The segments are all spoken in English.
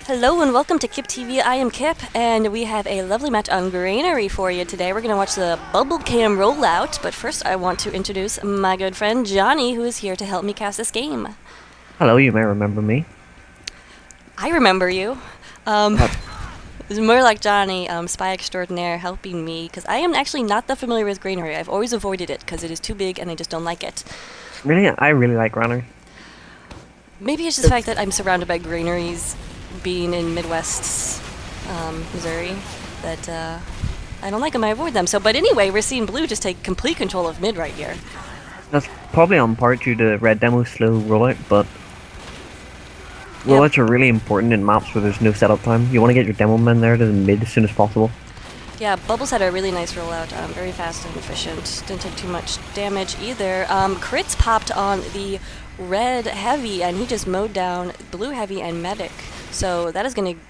Hello and welcome to Kip TV. I am Kip, and we have a lovely match on Granary for you today. We're going to watch the bubble cam rollout, but first I want to introduce my good friend Johnny, who is here to help me cast this game. Hello, you may remember me. I remember you. Uh, It's MurlocJonny, spy extraordinaire, helping me, because I am actually not that familiar with Granary. I've always avoided it because it is too big and I just don't like it. Really, I really like Granary. Maybe it's just the fact that I'm surrounded by granaries, being in Midwest Missouri, that I don't like them. I avoid them. But anyway, we're seeing blue just take complete control of mid right here. That's probably on part due to red demo's slow rollout, but rollouts are really important in maps where there's no setup time. You want to get your demo men there to the mid as soon as possible. Yeah, Bubbles had a really nice rollout, very fast and efficient. Didn't take too much damage either. Crits popped on the red heavy, and he just mowed down blue heavy and medic. So that is going to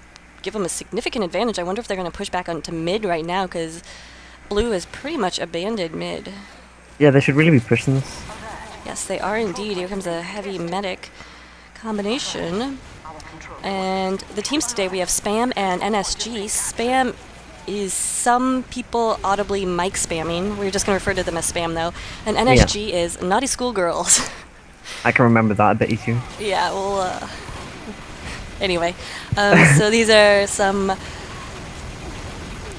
give him a significant advantage. I wonder if they're going to push back onto mid right now, because blue has pretty much abandoned mid. Yeah, they should really be pushing this. Yes, they are indeed. Here comes a heavy medic combination. And the teams today, we have Spam and NSG. Spam is some people audibly Micspamming. We're just going to refer to them as Spam, though. And NSG is Naughty Schoolgirls. I can remember that a bit easier. Yeah, well, anyway. So these are some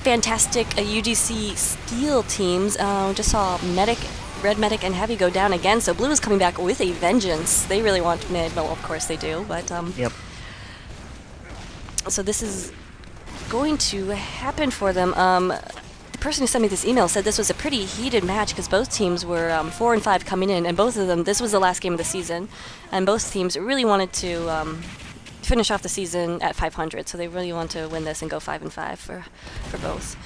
fantastic UGC Steel teams. Just saw Medic, Red Medic, and Heavy go down again. So Blue is coming back with a vengeance. They really want mid. Well, of course they do, but Yep. so this is going to happen for them. The person who sent me this email said this was a pretty heated match because both teams were 4 and 5 coming in, and both of them, this was the last game of the season, and both teams really wanted to finish off the season at 500, so they really want to win this and go 5 and 5 for both.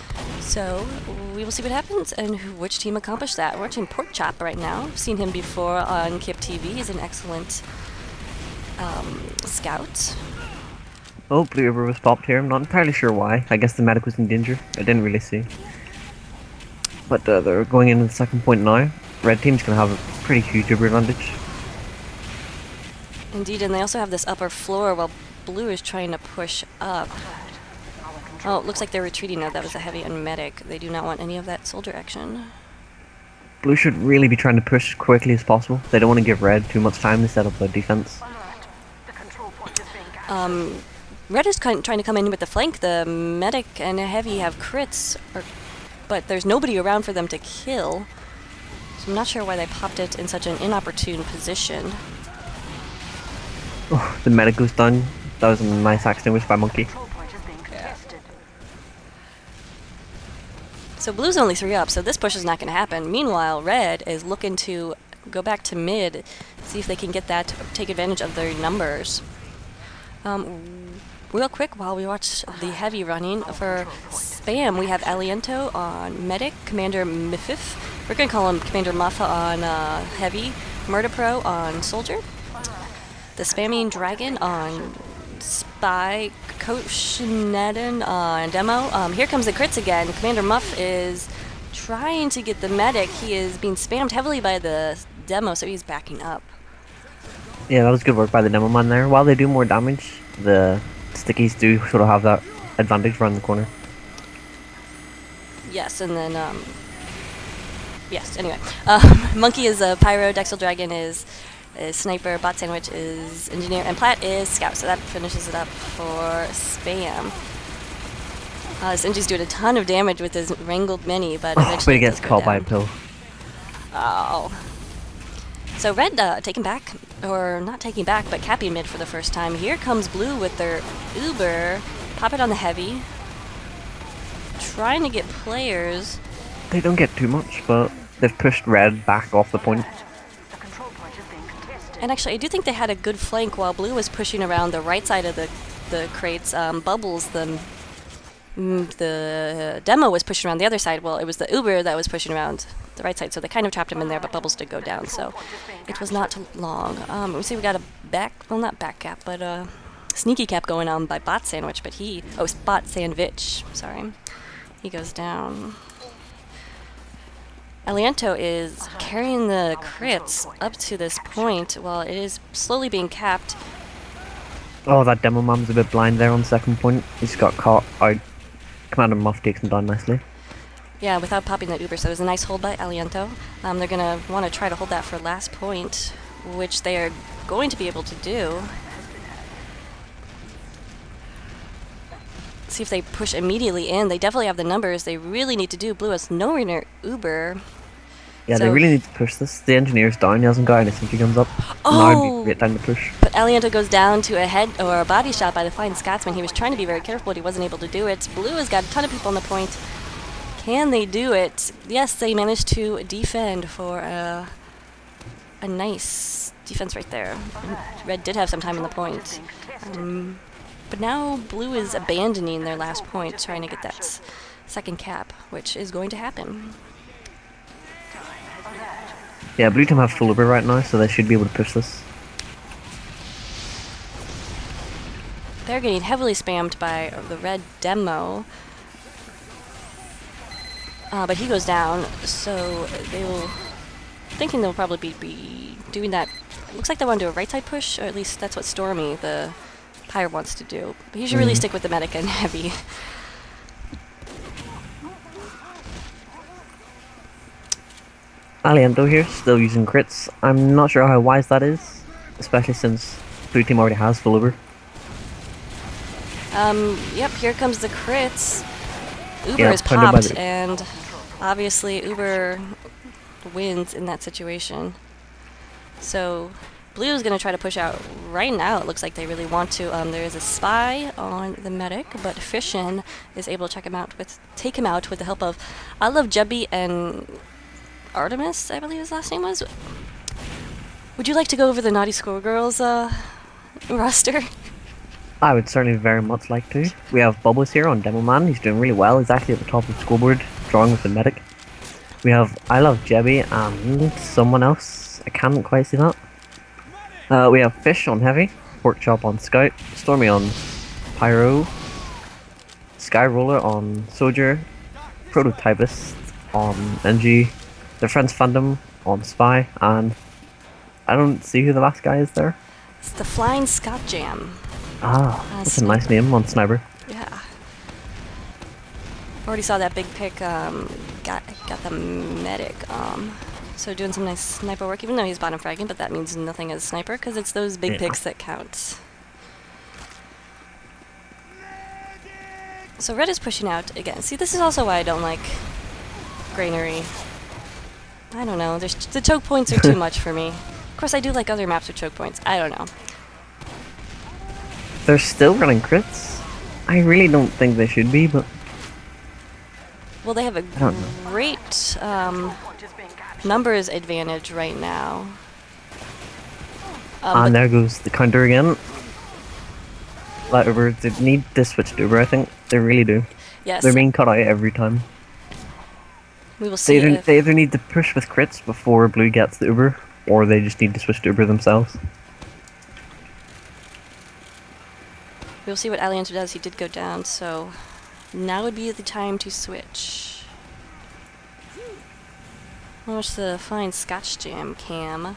So we will see what happens and which team accomplished that. We're watching Pork Chop right now. I've seen him before on Kip TV. He's an excellent scout. Oh, Blue River was popped here. I'm not entirely sure why. I guess the medic was in danger. I didn't really see. But they're going into the second point now. Red team's going to have a pretty huge Uber advantage. Indeed, and they also have this upper floor while Blue is trying to push up. Oh, it looks like they're retreating now. That was a heavy and medic. They do not want any of that soldier action. Blue should really be trying to push as quickly as possible. They don't want to give Red too much time to set up a defense. Red is trying to come in with the flank. The medic and heavy have crits, but there's nobody around for them to kill. So I'm not sure why they popped it in such an inopportune position. Oh, the medic goes down. That was a nice axe extinguished by Monkey. Yeah. So Blue's only 3 up, so this push is not going to happen. Meanwhile, Red is looking to go back to mid, see if they can get that, take advantage of their numbers. Real quick, while we watch the heavy running, for Spam, we have Aliento on Medic, Commander Mifif. We're going to call him Commander Muffa on Heavy, Murder Pro on Soldier. The Spamming Dragon on Spy, Coach Nedden on Demo. Here comes the crits again. Commander Muff is trying to get the Medic. He is being spammed heavily by the Demo, so he's backing up. Yeah, that was good work by the demo man there. While they do more damage, the stickies do sort of have that advantage around the corner. Yes, and then, yes, anyway. Monkey is a Pyro, Dexel Dragon is Sniper, Bot Sandwich is Engineer, and Plat is Scout, so that finishes it up for Spam. Sinji's doing a ton of damage with his Wrangled Mini, but eventually But he gets caught by a pill. Oh. So Red taking back, or not taking back, but capping mid for the first time. Here comes Blue with their Uber. Pop it on the heavy. Trying to get players. They don't get too much, but they've pushed Red back off the point. And actually, I do think they had a good flank while Blue was pushing around the right side of the crates. Bubbles, the Demo was pushing around the other side. Well, it was the Uber that was pushing around the right side, so they kind of trapped him in there, but Bubbles did go down, so it was not long. We see we got a not back cap, but a sneaky cap going on by Bot Sandwich, but Bot Sandwich, sorry. He goes down. Aliento is carrying the crits up to this point while it is slowly being capped. Oh, that demo man was a bit blind there on the second point. He just got caught out. Commander Muff takes him down nicely. Yeah, without popping that Uber, so it was a nice hold by Aliento. They're going to want to try to hold that for last point, which they are going to be able to do. See if they push immediately in. They definitely have the numbers. They really need to do. Blue has nowhere near Uber. Yeah, So they really need to push this. The engineer's down. He hasn't got anything. He comes up. Oh! Now would be a great time to push. But Aliento goes down to a head or a body shot by the Flying Scotsman. He was trying to be very careful, but he wasn't able to do it. Blue has got a ton of people on the point. Can they do it? Yes, they managed to defend for a nice defense right there. Red did have some time on the point. But now Blue is abandoning their last point, trying to get that second cap, which is going to happen. Yeah, Blue team have full Uber right now, so they should be able to push this. They're getting heavily spammed by the red demo. But he goes down, so they will... thinking they'll probably be doing that. Looks like they want to do a right side push, or at least that's what Stormy, the Pyre, wants to do. But he should really stick with the medic and heavy. Aliento here, still using crits. I'm not sure how wise that is, especially since Blue team already has full Uber. Yep, here comes the crits. Uber Yeah, is pointed by popped, the- and obviously Uber wins in that situation. So Blue is going to try to push out right now. It looks like they really want to. There is a spy on the medic, but Fishin is able to take him out with the help of I Love Jebby and Artemis, I believe his last name was. Would you like to go over the Naughty Schoolgirls roster? I would certainly very much like to. We have Bubbles here on Demo Man. He's doing really well. He's actually at the top of the scoreboard, drawing with the medic. We have I Love Jebby and someone else. I can't quite see that. We have Fish on Heavy, Pork Chop on Scout, Stormy on Pyro, Sky Roller on Soldier, Prototypist on NG, their friends Fandom on Spy, and I don't see who the last guy is there. It's the Flying Scott Jam. Ah, that's a nice name on Sniper. Yeah. Already saw that big pick. Got the medic. So doing some nice sniper work, even though he's bottom fragging, but that means nothing as sniper because it's those big picks that count. So Red is pushing out again. See, this is also why I don't like Granary. I don't know. The choke points are too much for me. Of course, I do like other maps with choke points. I don't know. They're still running crits. I really don't think they should be, but Well, they have a don't know. great numbers advantage right now. And there goes the counter again. That Uber, they need to switch to Uber, I think. They really do. Yes, They're being cut out every time. we will see. They either need to push with crits before Blue gets the Uber, or they just need to switch to Uber themselves. We'll see what Aliento does. He did go down, so now would be the time to switch. Watch the fine Scotch Jam cam.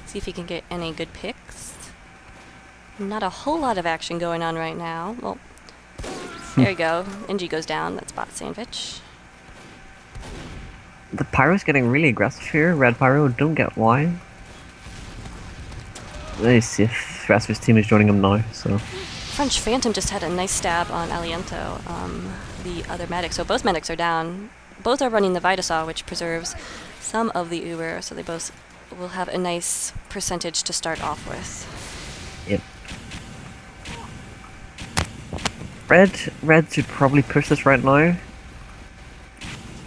See if he can get any good picks. Not a whole lot of action going on right now. Well, there you go. NG goes down. That's bot sandwich. The Pyro's getting really aggressive here. Red Pyro, don't get why. Let's see if the rest of his team is joining him now, so... French Phantom just had a nice stab on Aliento, the other medic. So both medics are down. Both are running the Vitasaw, which preserves some of the Uber, so they both will have a nice percentage to start off with. Yep. Red should probably push this right now.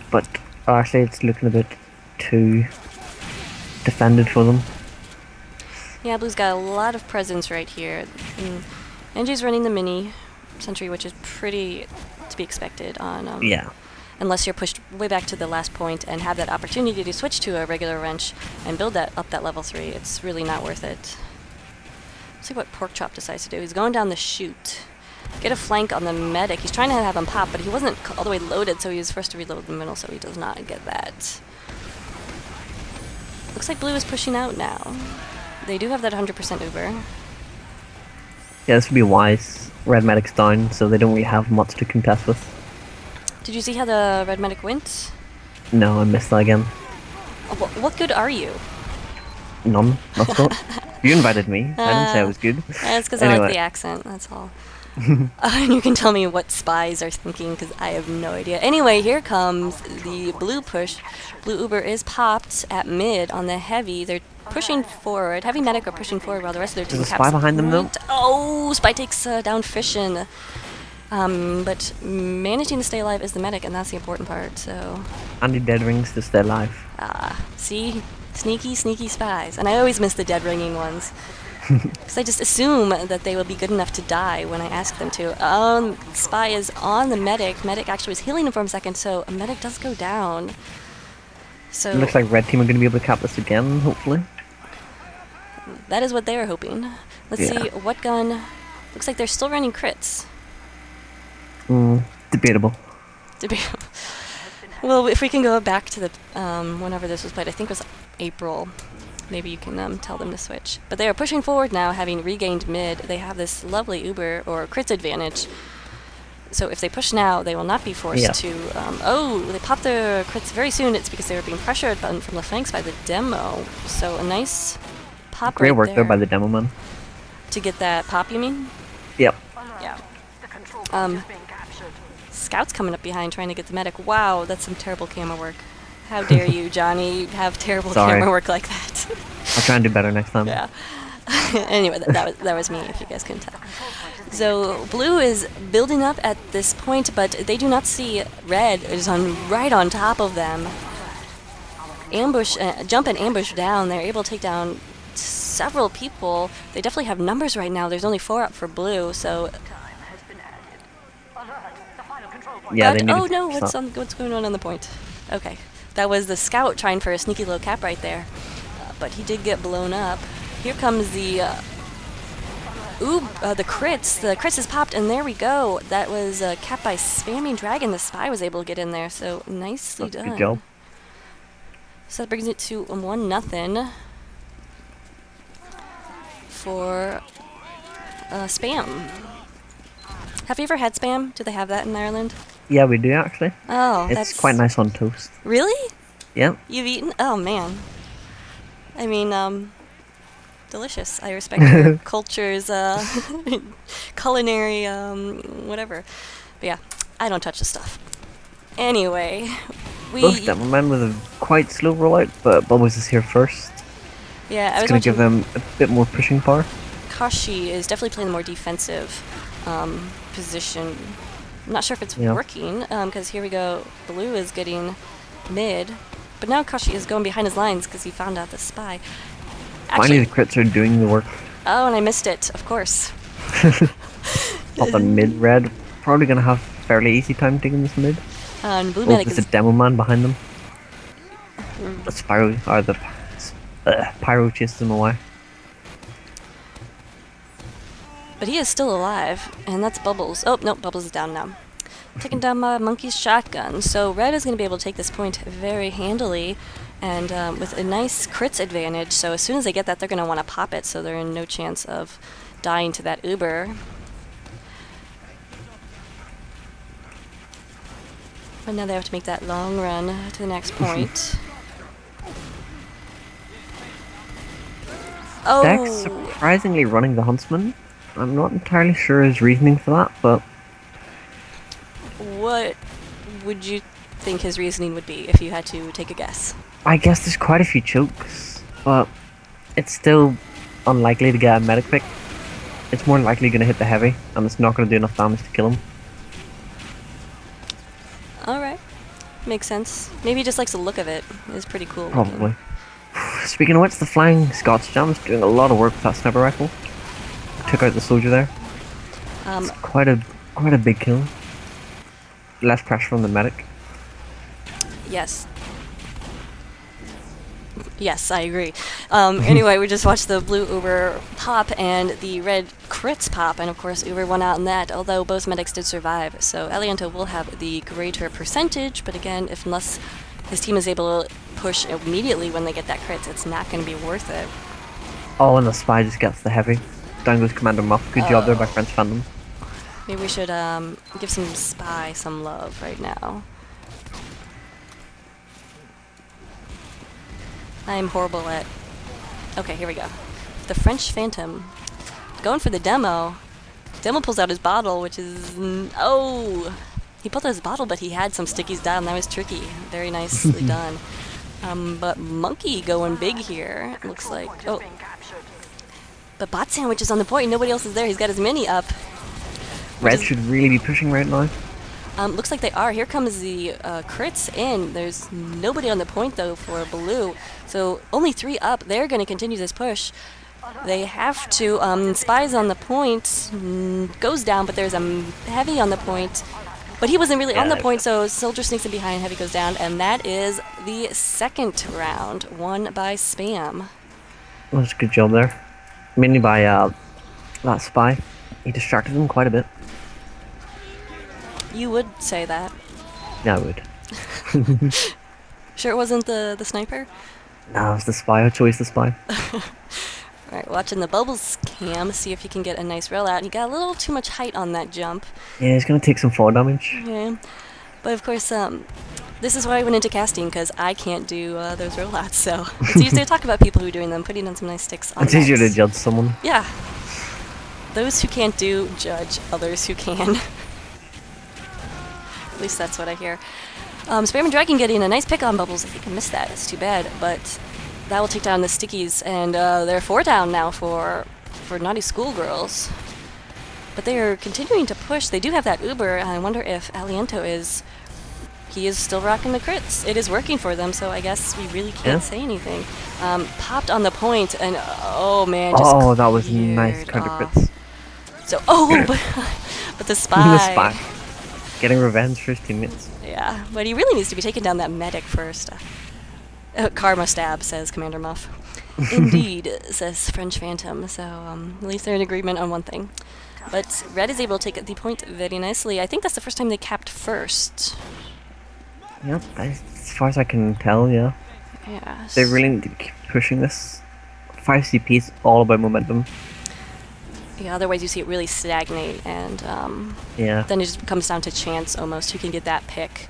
But actually it's looking a bit too defended for them. Yeah, Blue's got a lot of presence right here. NG's running the mini sentry, which is pretty to be expected on... Yeah. Unless you're pushed way back to the last point and have that opportunity to switch to a regular wrench and build that up that level 3, it's really not worth it. Let's see what Pork Chop decides to do. He's going down the chute. Get a flank on the medic. He's trying to have him pop, but he wasn't all the way loaded, so he was forced to reload in the middle, so he does not get that. Looks like Blue is pushing out now. They do have that 100% Uber. Yeah, this would be wise. Red medic's down, so they don't really have much to contest with. Did you see how the red medic went? No, I missed that again. What good are you? None. That's not. You invited me. I didn't say I was good. That's because I Anyway. like the accent, that's all. And you can tell me what spies are thinking, because I have no idea. Anyway, here comes the blue push. Blue Uber is popped at mid on the heavy. They're pushing forward. Heavy medic are pushing forward while the rest of their team There's a caps spy behind them, though. point. Oh, spy takes down Fission. But managing to stay alive is the medic, and that's the important part, so... And the dead rings to stay alive. See? Sneaky, sneaky spies. And I always miss the dead ringing ones. Because I just assume that they will be good enough to die when I ask them to. Spy is on the medic. Medic actually was healing him for a second, so a medic does go down. So It looks like red team are going to be able to cap this again, hopefully. that is what they are hoping. Let's see what gun. Looks like they're still running crits. Debatable. Well, if we can go back to the whenever this was played, I think it was April. Maybe you can tell them to switch. But they are pushing forward now, having regained mid. They have this lovely Uber or crits advantage. So if they push now, they will not be forced to... they pop their crits very soon. It's because they were being pressured from the flanks by the demo. So a nice pop Great right work there. there by the demo man. To get that pop, you mean? Yep. Yeah. Scout's coming up behind trying to get the medic. Wow, that's some terrible camera work. How dare you, Johnny, have terrible camera work like that. I'll try and do better next time. Yeah. Anyway, that was me, if you guys couldn't tell. So blue is building up at this point, but they do not see red is right on top of them. Ambush, jump and ambush down. They're able to take down several people. They definitely have numbers right now. There's only 4 up for blue, so... Yeah, they need oh no, what's going on the point? Okay. That was the scout trying for a sneaky low cap right there. But he did get blown up. Here comes the crits. The crits is popped, and there we go. That was capped by Spamming Dragon. The spy was able to get in there, so nicely done. Good job. So that brings it to 1-0 for Spam. Have you ever had Spam? Do they have that in Ireland? Yeah, we do actually. Oh, it's that's quite nice on toast. Really? Yeah. You've eaten? Oh man. I mean, delicious. I respect your culture's culinary, whatever. But yeah, I don't touch the stuff. Anyway, Both demo men with a quite slow rollout, but Bubbles is here first. Yeah, I was going to give them a bit more pushing power. Kashi is definitely playing the more defensive position. I'm not sure if it's working, because here we go. Blue is getting mid, but now Kashi is going behind his lines because he found out the spy. Finally, the crits are doing the work. Oh, and I missed it, of course. Up on mid red, probably going to have fairly easy time taking this mid. And blue medic there's a demo man behind them. The Spyro, or the Pyro chased them away. But he is still alive, and that's Bubbles. Oh, no, Bubbles is down now. Taking down my monkey's shotgun. So red is going to be able to take this point very handily, and with a nice crits advantage. So as soon as they get that, they're going to want to pop it, so they're in no chance of dying to that Uber. But now they have to make that long run to the next point. Oh! Dex surprisingly running the Huntsman. I'm not entirely sure his reasoning for that, but... What would you think his reasoning would be if you had to take a guess? I guess there's quite a few chokes, but it's still unlikely to get a medic pick. It's more likely going to hit the heavy, and it's not going to do enough damage to kill him. Alright. Makes sense. Maybe he just likes the look of it. It's pretty cool. Probably. Speaking of which, the flying Scots Jam's doing a lot of work with that sniper rifle. Took out the soldier there. It's quite a big kill. Less pressure on the medic. Yes. Yes, I agree. Anyway, we just watched the blue Uber pop and the red crits pop, and of course Uber won out in that, although both medics did survive. So Aliento will have the greater percentage, but again, unless his team is able to push immediately when they get that crits, it's not going to be worth it. Oh, and the spy just gets the heavy. Down goes Commander Muff. Good job there by French Fandom. Maybe we should give some Spy some love right now. I'm horrible at... Okay, here we go. The French Phantom. Going for the demo. Demo pulls out his bottle, which is... Oh! He pulled out his bottle, but he had some stickies down. That was tricky. Very nicely done. But Monkey going big here, it looks like. Oh. But Bot Sandwich is on the point. Nobody else is there. He's got his mini up. Red should really be pushing right now. Looks like they are. Here comes the crits in. There's nobody on the point, though, for Blue. So only 3 up. They're going to continue this push. They have to. Spy's on the point. Goes down, but there's a Heavy on the point. But he wasn't really on the point, so Soldier sneaks in behind, Heavy goes down, and that is the second round, won by Spam. Well, that's a good job there. Mainly by that Spy. He distracted him quite a bit. You would say that. Yeah, I would. Sure it wasn't the sniper? No, it was the Spy. I chose the Spy. Alright, watching the Bubbles cam, see if he can get a nice rail out. He got a little too much height on that jump. Yeah, he's going to take some fall damage. Yeah. But of course, this is why I went into casting, because I can't do those rollouts, so it's easier to talk about people who are doing them, putting on some nice sticks on It's easier to judge someone. Yeah. Those who can't do, judge others who can. At least that's what I hear. Spam and Dragon getting a nice pick on Bubbles. I think I missed that. It's too bad, but that will take down the stickies, and they're 4 down now for Naughty Schoolgirls. But they are continuing to push. They do have that Uber, and I wonder if Aliento is... He is still rocking the crits. It is working for them, so I guess we really can't say anything. Popped on the point, and oh man, just that was nice counter crits. So, but the Spy... The Spy. Getting revenge for his teammates. Yeah, but he really needs to be taking down that medic first. Karma stab, says Commander Muff. Indeed, says French Phantom. So at least they're in agreement on one thing. But Red is able to take the point very nicely. I think that's the first time they capped first. Yep, as far as I can tell, yeah. Yeah. They really need to keep pushing this. 5 CP is all about momentum. Yeah, otherwise you see it really stagnate, and yeah. then it just comes down to chance almost. Who can get that pick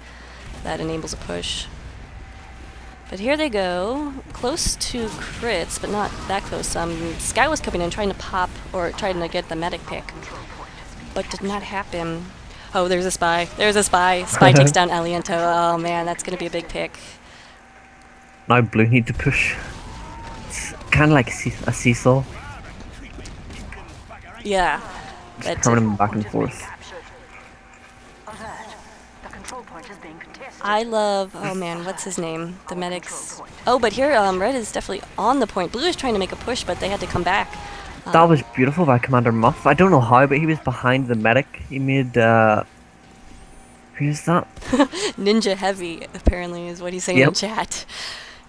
that enables a push. But here they go, close to crits, but not that close. Sky was coming in trying to pop, or trying to get the medic pick, but did not happen. Oh, there's a Spy. There's a Spy. Spy takes down Aliento. Oh man, that's going to be a big pick. Now Blue need to push. It's kind of like a seesaw. Yeah. Turning them back and forth. I love, oh man, what's his name? The medics. Oh, but here Red is definitely on the point. Blue is trying to make a push, but they had to come back. That was beautiful by Commander Muff. I don't know how, but he was behind the medic. He made, who is that? Ninja Heavy, apparently, is what he's saying in chat.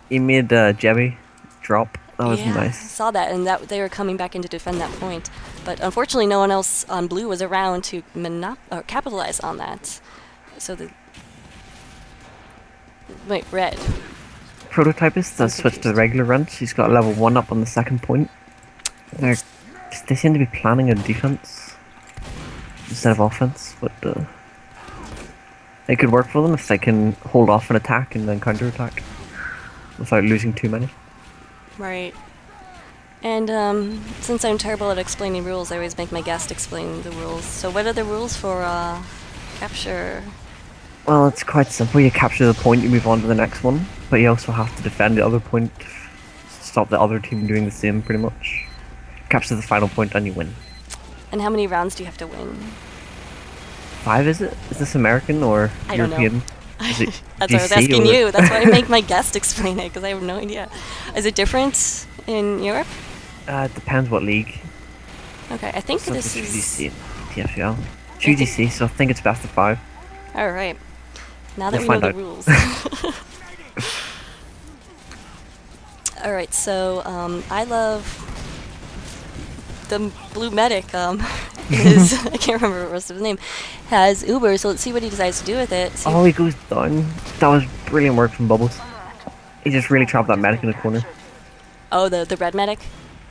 He made Jebby drop. That was yeah, nice. I saw that, and that they were coming back in to defend that point. But unfortunately, no one else on Blue was around to capitalize on that. So the... Wait, Red. Prototypist has switched to the regular wrench. He's got level 1 up on the second point. They seem to be planning a defense instead of offense, but it could work for them if they can hold off an attack and then counter-attack without losing too many. Right. And since I'm terrible at explaining rules, I always make my guest explain the rules. So what are the rules for capture? Well, it's quite simple. You capture the point, you move on to the next one, but you also have to defend the other point, stop the other team doing the same, pretty much. Capture the final point and you win. And how many rounds do you have to win? 5, is it? Is this American or I don't European? know. Is it That's what I was GC asking or- you. That's why I make my guest explain it, because I have no idea. Is it different in Europe? It depends what league. Okay, I think So this it's is... GDC, TFL. GDC, so I think it's best of 5. Alright. Now that We'll we know find the rules. Alright, so I love the blue medic is I can't remember the rest of his name, has Uber, so let's see what he decides to do with it. See Oh, he goes down. That was brilliant work from Bubbles. He just really trapped that medic in the corner. oh, the red medic?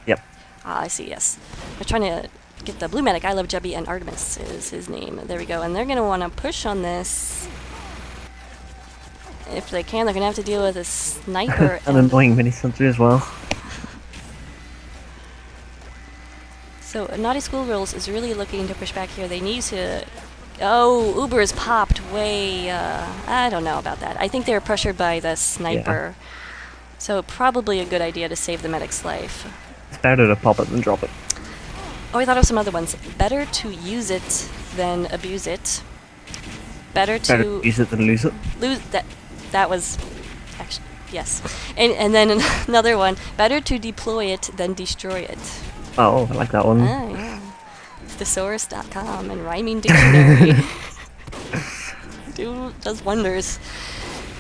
Yep. Ah, I see, yes. They're trying to get the blue medic. I Love Jebby and Artemis is his name. There we go. And they're going to want to push on this. If they can, they're going to have to deal with a sniper. An annoying mini sentry as well. So Naughty Schoolgirls is really looking to push back here. They need to... Oh, Uber is popped way... I don't know about that. I think they were pressured by the sniper. Yeah. So probably a good idea to save the medic's life. It's better to pop it than drop it. Oh, I thought of some other ones. Better to use it than abuse it. Better to use it than lose it. That was... Actually, yes. And then another one. Better to deploy it than destroy it. Oh, I like that one. Ah, yeah. Thesaurus.com and Rhyming Dictionary. Does wonders.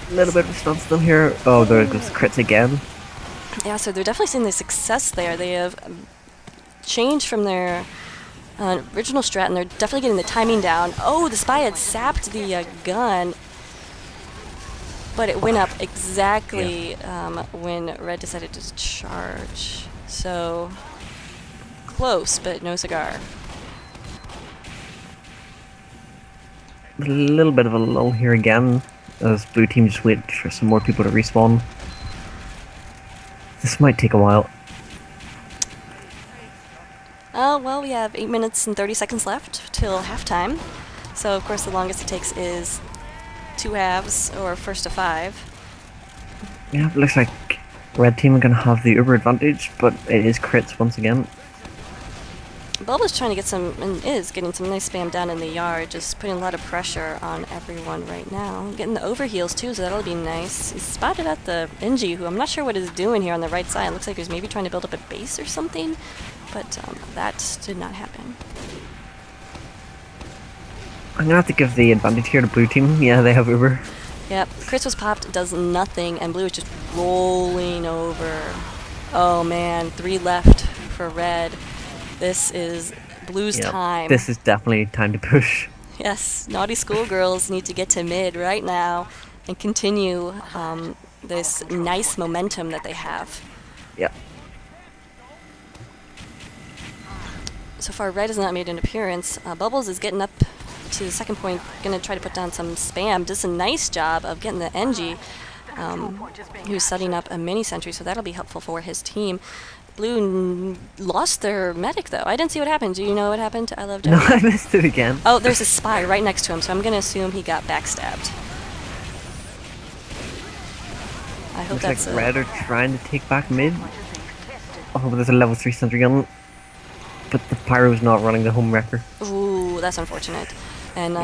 A little bit of response still here. Oh, there goes crits again. Yeah, so they're definitely seeing the success there. They have changed from their original strat, and they're definitely getting the timing down. Oh, the spy had sapped the gun, but it went up exactly when Red decided to charge. So... close, but no cigar. A little bit of a lull here again, as blue team just wait for some more people to respawn. This might take a while. Well, we have 8 minutes and 30 seconds left till halftime. So, of course, the longest it takes is 2 halves, or first to 5. Yeah, it looks like red team are going to have the Uber advantage, but it is crits once again. Bubba's trying to get some, and is getting some nice spam down in the yard, just putting a lot of pressure on everyone right now. Getting the overheals too, so that'll be nice. He's spotted at the NG, who I'm not sure what he's doing here on the right side. It looks like he's maybe trying to build up a base or something, but that did not happen. I'm going to have to give the advantage here to blue team. Yeah, they have Uber. Yep, Chris was popped, does nothing, and blue is just rolling over. Oh man, 3 left for red. This is blue's time. This is definitely time to push. Yes, Naughty Schoolgirls need to get to mid right now and continue this nice momentum that they have. Yeah. So far, red has not made an appearance. Bubbles is getting up to the second point, going to try to put down some spam. Does a nice job of getting the NG, who's setting up a mini sentry, so that'll be helpful for his team. Blue lost their medic, though. I didn't see what happened. Do you know what happened to I Love Jebby? No, I missed it again. Oh, there's a spy right next to him, so I'm going to assume he got backstabbed. I hope Looks that's like red are trying to take back mid. Oh, but there's a level 3 sentry gun. But the pyro's not running the home wrecker. Ooh, that's unfortunate. And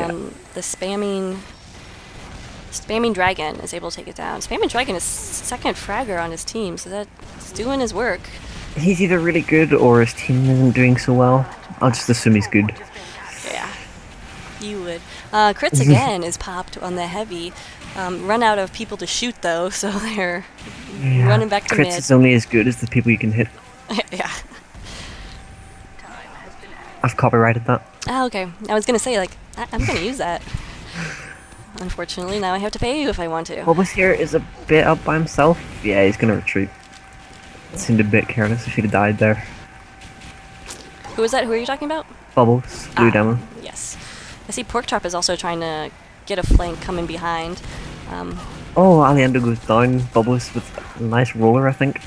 the spamming dragon is able to take it down. Spamming dragon is second fragger on his team, so that's doing his work. He's either really good or his team isn't doing so well. I'll just assume he's good. Yeah, you would. Crits again is popped on the heavy. Run out of people to shoot though, so they're running back to mid. Crits is only as good as the people you can hit. Yeah. I've copyrighted that. Oh, okay. I was gonna say, like, I'm gonna use that. Unfortunately, now I have to pay you if I want to. Bubbles here is a bit up by himself. Yeah, he's gonna retreat. It seemed a bit careless if he'd have died there. Who is that? Who are you talking about? Bubbles, blue demo. Yes. I see Porkchop is also trying to get a flank coming behind. Oh, Aliendo goes down. Bubbles with a nice roller, I think.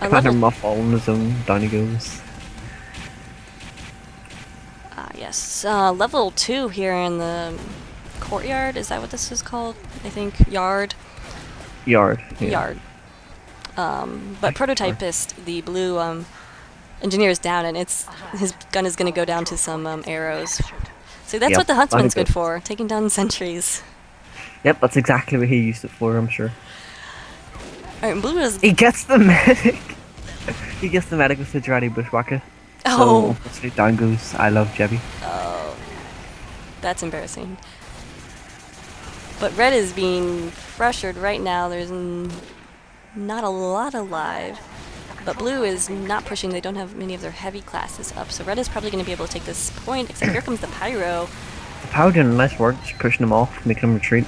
Commander Muff all on his own. Down he goes. Yes. Level 2 here in the courtyard. Is that what this is called? I think yard. Yard. Yeah. Yard. But Prototypist, the blue engineer, is down, and his gun is going to go down to some arrows. So that's what the Huntsman's good for, taking down sentries. Yep, that's exactly what he used it for, I'm sure. Alright, blue is... He gets the medic! He gets the medic with the Dready Bushwhacker. Oh! So, straight down goes I Love Jebby. Oh. That's embarrassing. But red is being pressured right now. There's not a lot alive. But blue is not pushing. They don't have many of their heavy classes up. So red is probably going to be able to take this point, except here comes the pyro. The pyro doing nice work, just pushing him off, making him retreat.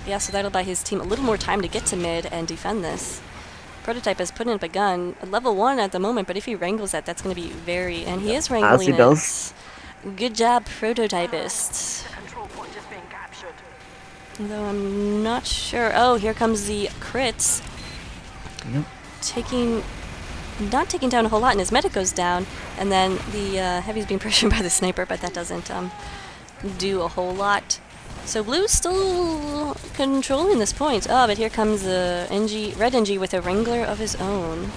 Yeah, so that'll buy his team a little more time to get to mid and defend this. Prototype has put in up a gun, level 1 at the moment, but if he wrangles that, that's going to be very... And he is wrangling As he does. Good job, Prototypist. Though I'm not sure... Oh, here comes the crits. Yep. Not taking down a whole lot, and his medic goes down, and then the heavy's being pressured by the sniper, but that doesn't do a whole lot. So blue's still controlling this point. Oh, but here comes the red NG with a Wrangler of his own.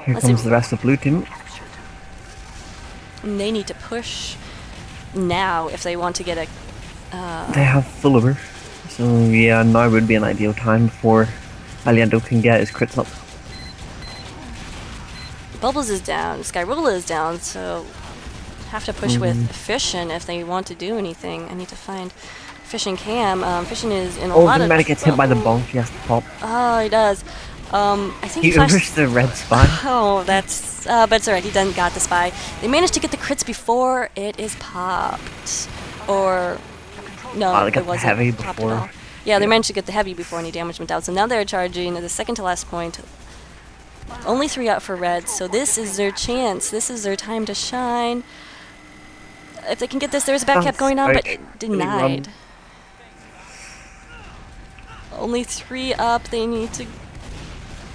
Here comes the rest of blue team. And they need to push now if they want to get a... They have full over. So yeah, now would be an ideal time before Aliento can get his crits up. Bubbles is down, Skyrola is down, so have to push with Fishin if they want to do anything. I need to find Fishin Cam. Fishin is in a lot of... Oh, the medic gets hit by the bonk, he has to pop. Oh, he does. I think he overs the red spy. Oh, that's... but it's alright, he done got the spy. They managed to get the crits before it is popped. Or... No, they it got the wasn't heavy popped at before. all. Yeah, they managed to get the heavy before any damage went out. So now they're charging the second to last point. Only 3 out for red, so this is their chance. This is their time to shine. If they can get this, there's a back cap going on, but denied. Only 3 up, they need to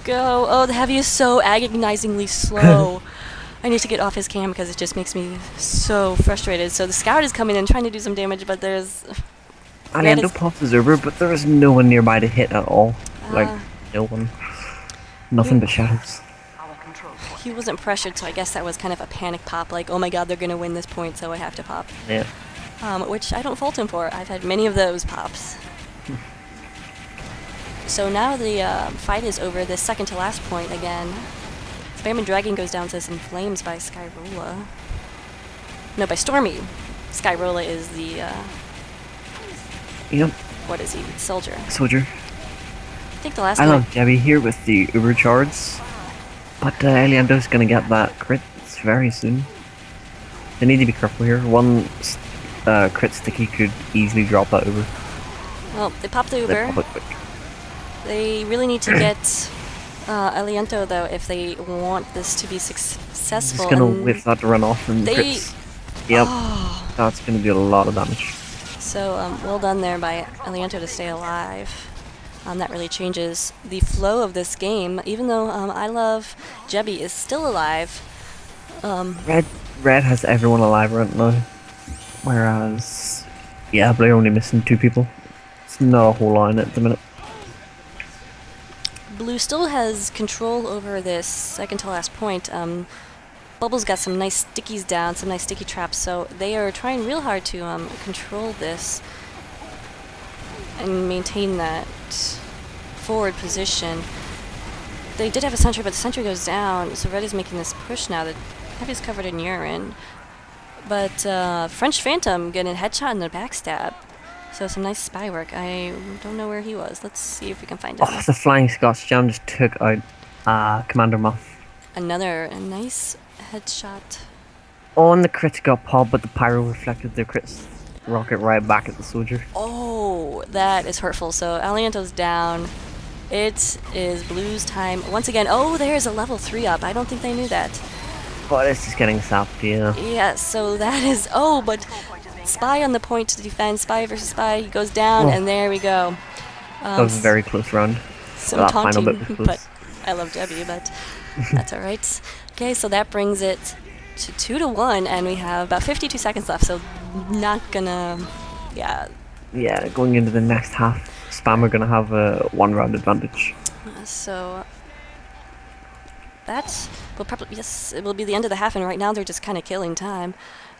go. Oh, the heavy is so agonizingly slow. I need to get off his cam because it just makes me so frustrated. So the scout is coming in trying to do some damage, but there's... Aliento pops is over, but there is no one nearby to hit at all. Like, no one. Nothing but shadows. He wasn't pressured, so I guess that was kind of a panic pop, like, oh my god, they're going to win this point, so I have to pop. Yeah. Which I don't fault him for. I've had many of those pops. So now the fight is over, the second to last point again. Spam Dragon goes down to some flames by Skyrola. No, by Stormy. Skyrola is the... Yep. What is he? Soldier. Soldier. I think the last I one... love Jebby here with the Uber chards. But Aliento's gonna get that crit very soon. They need to be careful here. One crit sticky could easily drop that Uber. Well, they popped the Uber. They pop it quick. They really need to get Aliento, though, if they want this to be successful. Just gonna whiff that to run off and they... crits. Yep. Oh. That's gonna do a lot of damage. So, well done there by Aliento to stay alive. That really changes the flow of this game, even though I love Jebby is still alive. Red has everyone alive right now. Whereas, yeah, Blue only missing 2 people. It's not a whole lot in it at the minute. Blue still has control over this second to last point. Bubbles got some nice stickies down, some nice sticky traps, so they are trying real hard to control this and maintain that forward position. They did have a sentry, but the sentry goes down, so Red is making this push now. The heavy's covered in urine. But French Phantom getting a headshot and a backstab. So some nice spy work. I don't know where he was. Let's see if we can find him. Oh, the Flying Scots Jam just took out Commander Muff. Another nice headshot. Oh, and the crits got popped, but the pyro reflected the crits rocket right back at the soldier. Oh, that is hurtful. So Aliento's down. It is Blue's time once again. Oh, there's a level 3 up. I don't think they knew that. But it's just getting sapped, yeah. Yeah, so that is... Oh, but Spy on the point to defend. Spy versus Spy. He goes down, and there we go. That was a very close round. Some taunting, but I love Debbie, but that's alright. Okay, so that brings it to 2-1, and we have about 52 seconds left, so not gonna... Yeah. Yeah, going into the next half, Spam are gonna have a 1-round advantage. So... That will probably... Yes, it will be the end of the half, and right now they're just kind of killing time.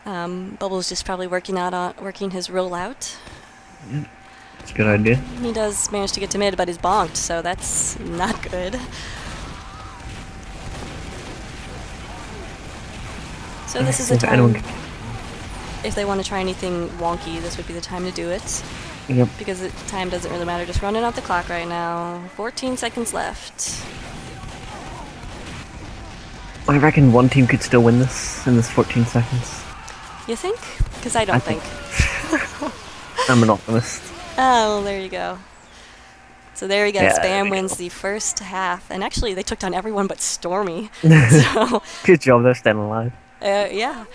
Bubble's just probably working his rollout. Yeah, that's a good idea. He does manage to get to mid, but he's bonked, so that's not good. So this is the time, if they want to try anything wonky, this would be the time to do it. Yep. Because the time doesn't really matter, just running out the clock right now. 14 seconds left. I reckon one team could still win this in this 14 seconds. You think? Because I don't think. I'm an optimist. Oh, well, there you go. So there you go. Yeah, there Spam we wins go. the first half, and actually they took down everyone but Stormy. So Good job, they're staying alive. yeah,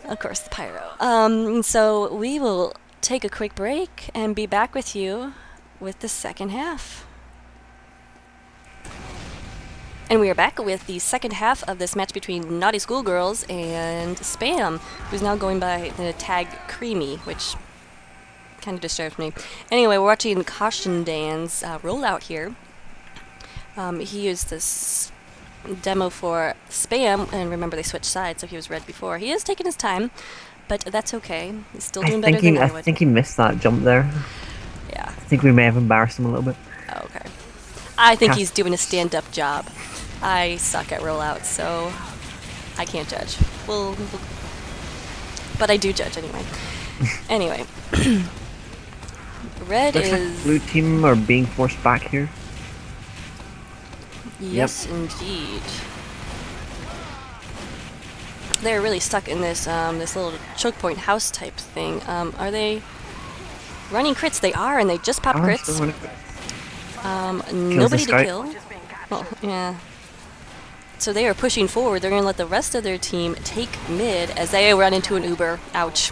of course the pyro. So we will take a quick break and be back with you with the second half. And we are back with the second half of this match between Naughty Schoolgirls and Spam, who's now going by the tag Creamy, which kind of disturbs me. Anyway, we're watching Caution Dan's rollout here. He used this demo for Spam, and remember they switched sides, so he was red before. He is taking his time, but that's okay. He's still doing better than I I would. think he missed that jump there. Yeah. I think we may have embarrassed him a little bit. Oh, okay. I think Cast- he's doing a stand-up job. I suck at rollouts, so I can't judge. But I do judge anyway. Anyway. Red Looks is... like blue team are being forced back here. Yes, indeed. They're really stuck in this this little choke point house type thing. Are they running crits? They are, and they just popped crits. Nobody to kill. Well, yeah. So they are pushing forward. They're going to let the rest of their team take mid as they run into an Uber. Ouch.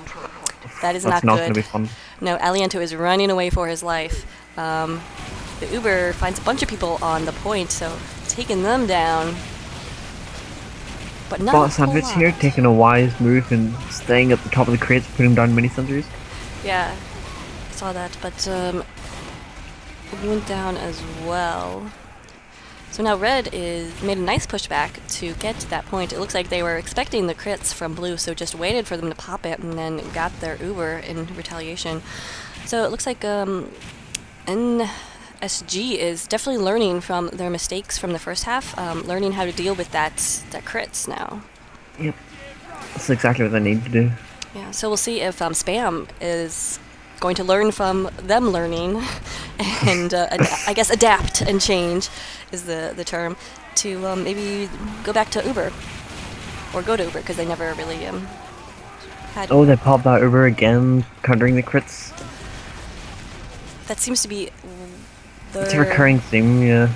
That is That's not going to good. be fun. No, Aliento is running away for his life. The Uber finds a bunch of people on the point, so taking them down. But not Bot a whole Sandwich lot. here, taking a wise move and staying at the top of the crates, putting down mini sentries. Yeah, I saw that, but he went down as well. So now Red made a nice pushback to get to that point. It looks like they were expecting the crits from Blue, so just waited for them to pop it and then got their Uber in retaliation. So it looks like NSG is definitely learning from their mistakes from the first half, learning how to deal with that crits now. Yep. That's exactly what they need to do. Yeah, so we'll see if Spam is going to learn from them learning and I guess adapt and change is the term to maybe go back to Uber or go to Uber because they never really had. Oh, they popped that Uber again, countering the crits. That seems to be It's a recurring theme, yeah.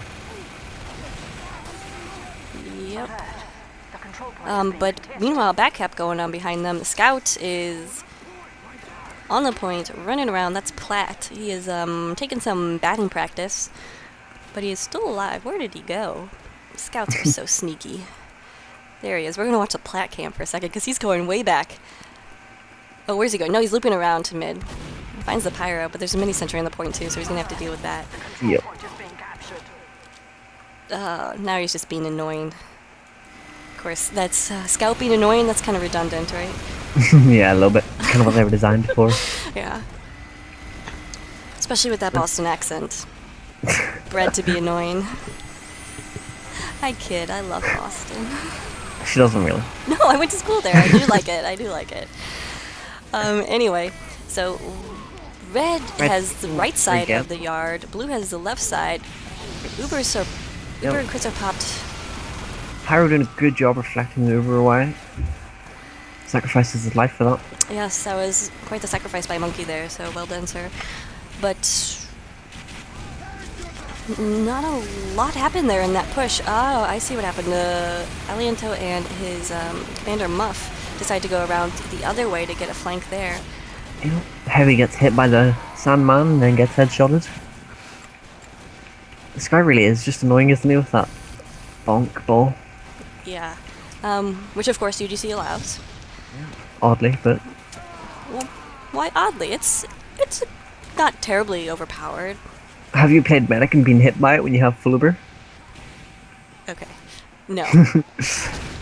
Yep. But meanwhile, backcap going on behind them. The Scout is on the point, running around. That's Platt. He is taking some batting practice, but he is still alive. Where did he go? Scouts are so sneaky. There he is. We're going to watch the Platt cam for a second because he's going way back. Oh, where's he going? No, he's looping around to mid. Finds the Pyro, but there's a mini sentry on the point too, so he's going to have to deal with that. Yep. Now he's just being annoying. Of course, that's Scout being annoying. That's kind of redundant, right? Yeah, a little bit. It's kind of what they were designed for. Yeah. Especially with that Boston accent. Bred to be annoying. I kid. I love Boston. She doesn't really. No, I went to school there. I do like it. I do like it. Anyway, so Red has the right side of the yard. Blue has the left side. Uber and crits are popped. Pyro doing a good job reflecting the Uber away. Sacrifices his life for that. Yes, that was quite the sacrifice by Monkey there, so well done, sir. But not a lot happened there in that push. Oh, I see what happened. Aliento and his commander Muff decided to go around the other way to get a flank there. Yep. Heavy gets hit by the Sandman and then gets headshotted. This guy really is just annoying, isn't he, with that bonk ball? Yeah. Which of course UGC allows. Oddly, but... Well, why oddly? It's not terribly overpowered. Have you played Medic and been hit by it when you have full Uber? Okay. No.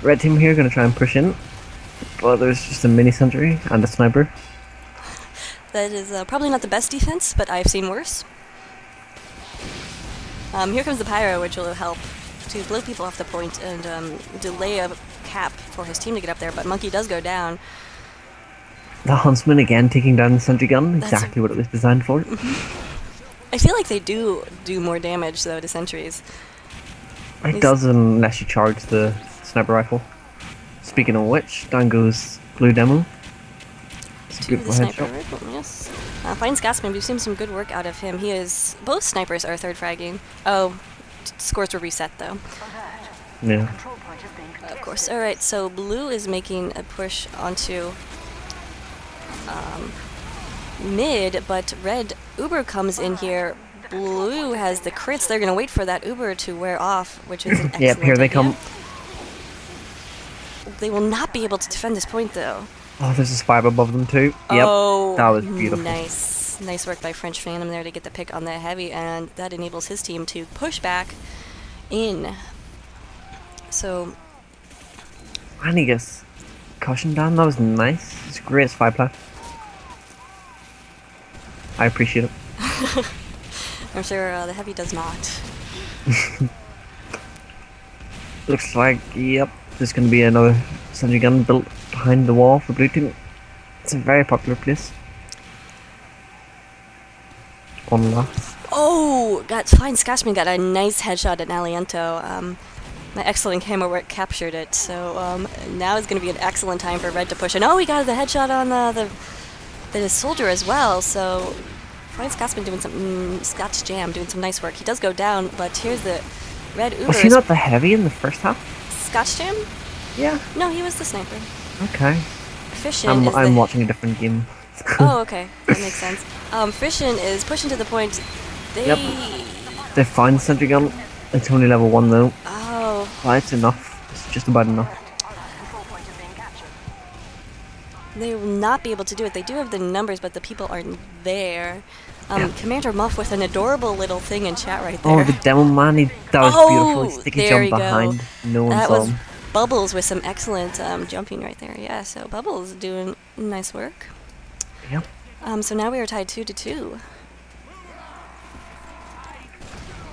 Red team here gonna try and push in. But there's just a mini sentry and a sniper. That is probably not the best defense, but I've seen worse. Here comes the Pyro, which will help to blow people off the point and delay a cap for his team to get up there, but Monkey does go down. The Huntsman again taking down the sentry gun, exactly what it was designed for. I feel like they do more damage, though, to sentries. It does unless you charge the sniper rifle. Speaking of which, down goes Blue Demo. to the Beautiful sniper. headshot. Yes. Fine Scotsman, we've seen some good work out of him. He is... Both snipers are third fragging. Oh, scores were reset, though. Yeah. Of course. Alright, so blue is making a push onto mid, but red Uber comes in here. Blue has the crits. They're going to wait for that Uber to wear off, which is an excellent Yep, here they idea. come. They will not be able to defend this point, though. Oh, there's a spy above them too. Yep, Oh, that was beautiful. nice. Nice work by French Phantom there to get the pick on the heavy, and that enables his team to push back in. So, And he gets caution down. That was nice. It's a great spy play. I appreciate it. I'm sure the heavy does not. Looks like, yep, there's going to be another sentry gun built behind the wall for blue team. It's a very popular place. One last. Oh, Fine Scotsman got a nice headshot at Aliento. My excellent camera work captured it, so now is going to be an excellent time for red to push. And oh, he got the headshot on the soldier as well, so Fine Scotsman doing some, Scotch Jam doing some nice work. He does go down, but here's the red Uber. Was he not the heavy in the first half? Scotch Jam? Yeah. No, he was the sniper. Okay. Fission is I'm the... watching a different game. Oh, okay. That makes sense. Fission is pushing to the point. They... Yep. They found sentry gun. It's only level 1 though. Oh. Well, it's enough. It's just about enough. They will not be able to do it. They do have the numbers, but the people aren't there. Yeah. Commander Muff with an adorable little thing in chat right there. Oh, the demo man, that was beautiful. He sticky there jump you go. behind. No one That saw was him. Bubbles with some excellent jumping right there. Yeah, so Bubbles doing nice work. Yep. So now we are tied 2-2.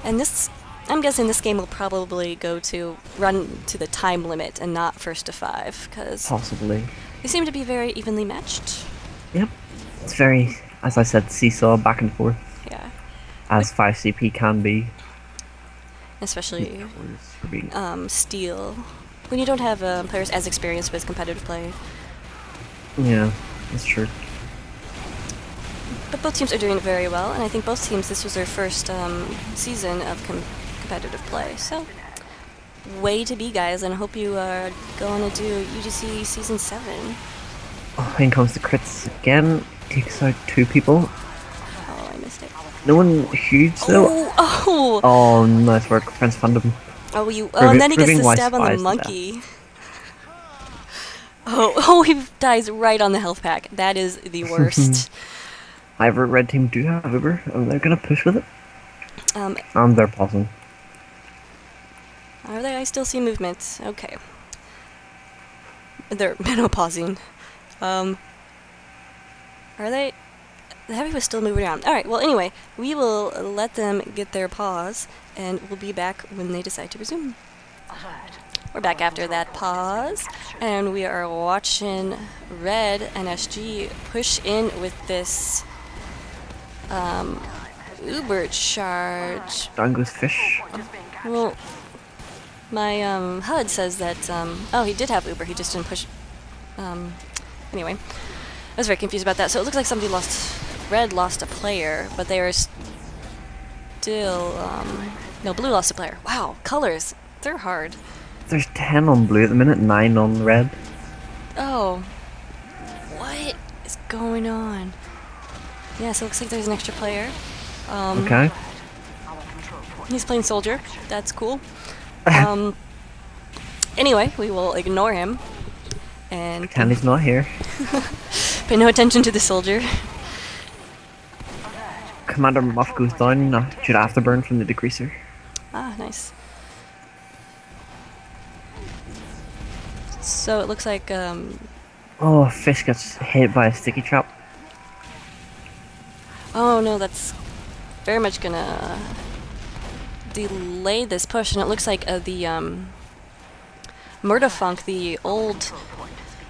And this, I'm guessing this game will probably run to the time limit and not first to 5, because Possibly. they seem to be very evenly matched. Yep. It's very, as I said, seesaw back and forth, Yeah, as 5CP can be. especially For being- Steel. When you don't have players as experienced with competitive play. Yeah, that's true. But both teams are doing very well, and I think both teams, this was their first season of competitive play. So, way to be, guys, and I hope you are going to do UGC Season 7. Oh, in comes the crits again. Takes out 2 people. Oh, I missed it. No one huge though. Oh! Oh, nice work, Prince Fandom. Oh, and then he gets proving the why stab on the spies do that. monkey. Oh, he dies right on the health pack. That is the worst. However, red team do have Uber, and they're gonna push with it. And they're pausing. Are they? I still see movement. Okay. They're menopausing. Are they? The heavy was still moving around. Alright, well anyway, we will let them get their pause, and we'll be back when they decide to resume. We're back after that pause, and we are watching Red and SG push in with this Uber charge. Down goes Fish. Well, my HUD says that, oh, he did have Uber, he just didn't push, anyway. I was very confused about that. So it looks like somebody Red lost a player, but they are still, no, Blue lost a player. Wow, colors, they're hard. There's 10 on blue at the minute, 9 on red. Oh, what is going on? Yeah, so it looks like there's an extra player. Okay. He's playing soldier. That's cool. Anyway, we will ignore him and Candy's not here. pay no attention to the soldier. Commander Muff goes down. Should afterburn from the decreaser. Ah, nice. So it looks like Oh, Fish gets hit by a sticky trap. oh no, that's very much gonna delay this push, and it looks like the Murderfunk, the old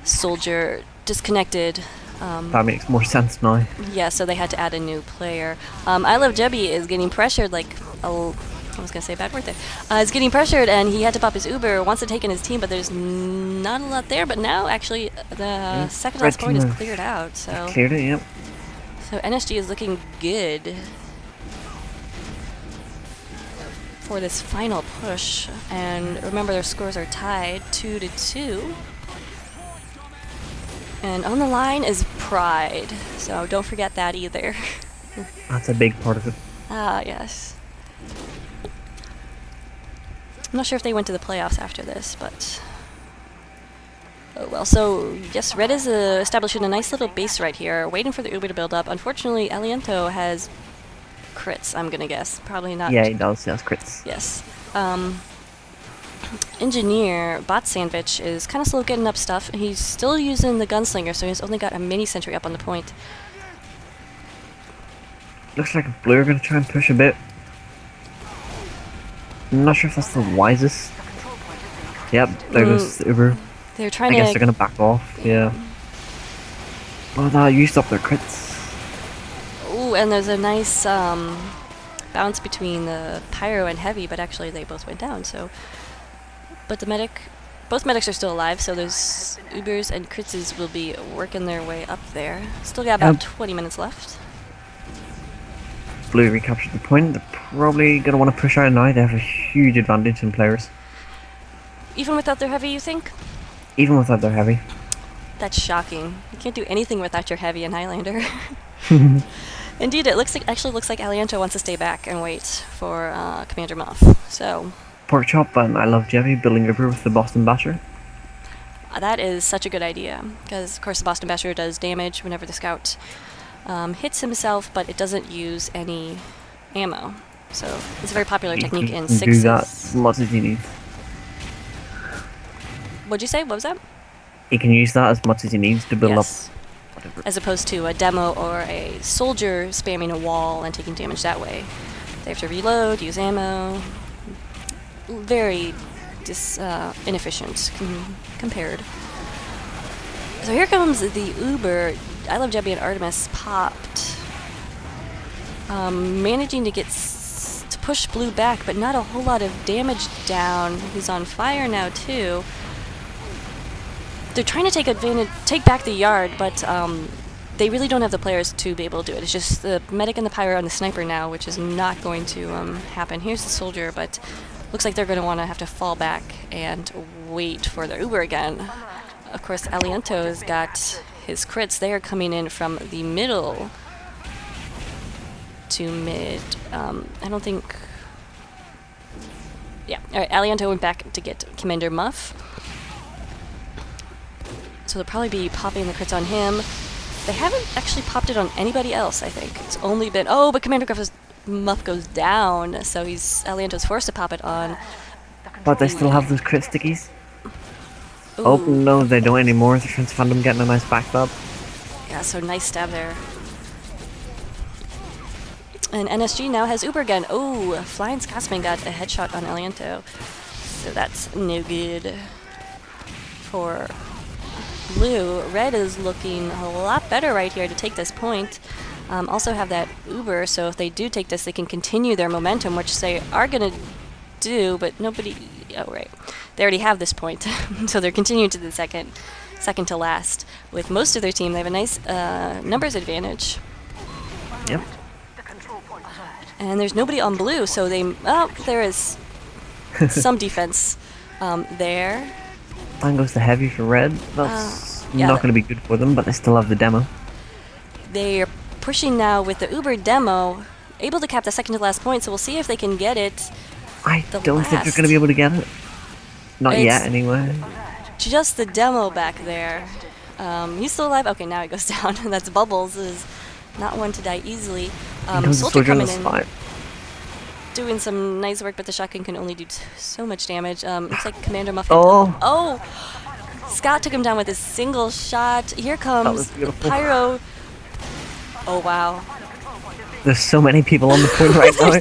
soldier, disconnected. That makes more sense now. Yeah, so they had to add a new player. I Love Jebby is getting pressured like I was gonna say a bad word there. Is getting pressured, and he had to pop his Uber. Wants to take in his team, but there's not a lot there. But now, actually, the second last point is cleared out. So cleared it. Yep. So NSG is looking good for this final push. And remember, their scores are tied 2-2. And on the line is pride. So don't forget that either. That's a big part of it. Ah, yes. I'm not sure if they went to the playoffs after this, but... Oh well, so yes, Red is establishing a nice little base right here, waiting for the Uber to build up. Unfortunately, Aliento has crits, I'm gonna guess. Probably not. Yeah, he does. He has crits. Yes. Engineer, Bot Sandwich, is kind of slow getting up stuff. He's still using the Gunslinger, so he's only got a mini sentry up on the point. Looks like Blue are going to try and push a bit. I'm not sure if that's the wisest. Yep, there goes the Uber. They're trying I guess they're going to back off, yeah. Oh, that used up their crits. Ooh, and there's a nice bounce between the Pyro and Heavy, but actually they both went down, so... But the medic... Both medics are still alive, so those Ubers and Kritzes will be working their way up there. Still got about 20 minutes left. Blue recaptured the point. They're probably going to want to push out now. They have a huge advantage in players. Even without their Heavy, you think? Even without their Heavy. That's shocking. You can't do anything without your Heavy and Highlander. Indeed, it actually looks like Aliento wants to stay back and wait for Commander Muff. So... Pork Chop and I Love Jemmy building Uber with the Boston Basher. That is such a good idea, because of course the Boston Basher does damage whenever the scout hits himself, but it doesn't use any ammo. So it's a very popular technique in sixes. Do that as much as you need. What'd you say? What was that? He can use that as much as he needs to build up whatever. As opposed to a demo or a soldier spamming a wall and taking damage that way. They have to reload, use ammo. Very inefficient compared. So here comes the Uber. I Love Jebby and Artemis popped. Managing to get to push Blue back, but not a whole lot of damage down. He's on fire now too. They're trying to take back the yard, but they really don't have the players to be able to do it. It's just the medic and the pyro and the sniper now, which is not going to happen. Here's the soldier, but looks like they're going to want to have to fall back and wait for their Uber again. Of course, Aliento's got his crits. They are coming in from the middle to mid. I don't think... Yeah, alright, Aliento went back to get Commander Muff. So they'll probably be popping the crits on him. They haven't actually popped it on anybody else, I think. It's only been... Oh, but Commander Muff goes down, so Aliento's forced to pop it on. But they still have those crit stickies. Ooh. Oh no, they don't anymore. The Trans Fandom getting a nice backstab. Yeah, so nice stab there. And NSG now has Uber again. Oh, Flying Scotsman got a headshot on Aliento. So that's no good for Blue. Red is looking a lot better right here to take this point. Also have that Uber, so if they do take this, they can continue their momentum, which they are going to do, but nobody... Oh, right. They already have this point, so they're continuing to the second to last. With most of their team, they have a nice numbers advantage. Yep. And there's nobody on Blue, so they... Oh, there is some defense there. Down goes the Heavy for Red. That's not going to be good for them, but they still have the demo. They're pushing now with the Uber demo, able to cap the second to last point, so we'll see if they can get it. I don't think they're going to be able to get it. Not yet, anyway. Just the demo back there. He's still alive. Okay, now he goes down. That's Bubbles, is not one to die easily. Soldier coming in, doing some nice work, but the shotgun can only do so much damage. Looks like Commander Muffin. Oh! Scott took him down with a single shot. Here comes Pyro. Oh, wow. There's so many people on the point right now.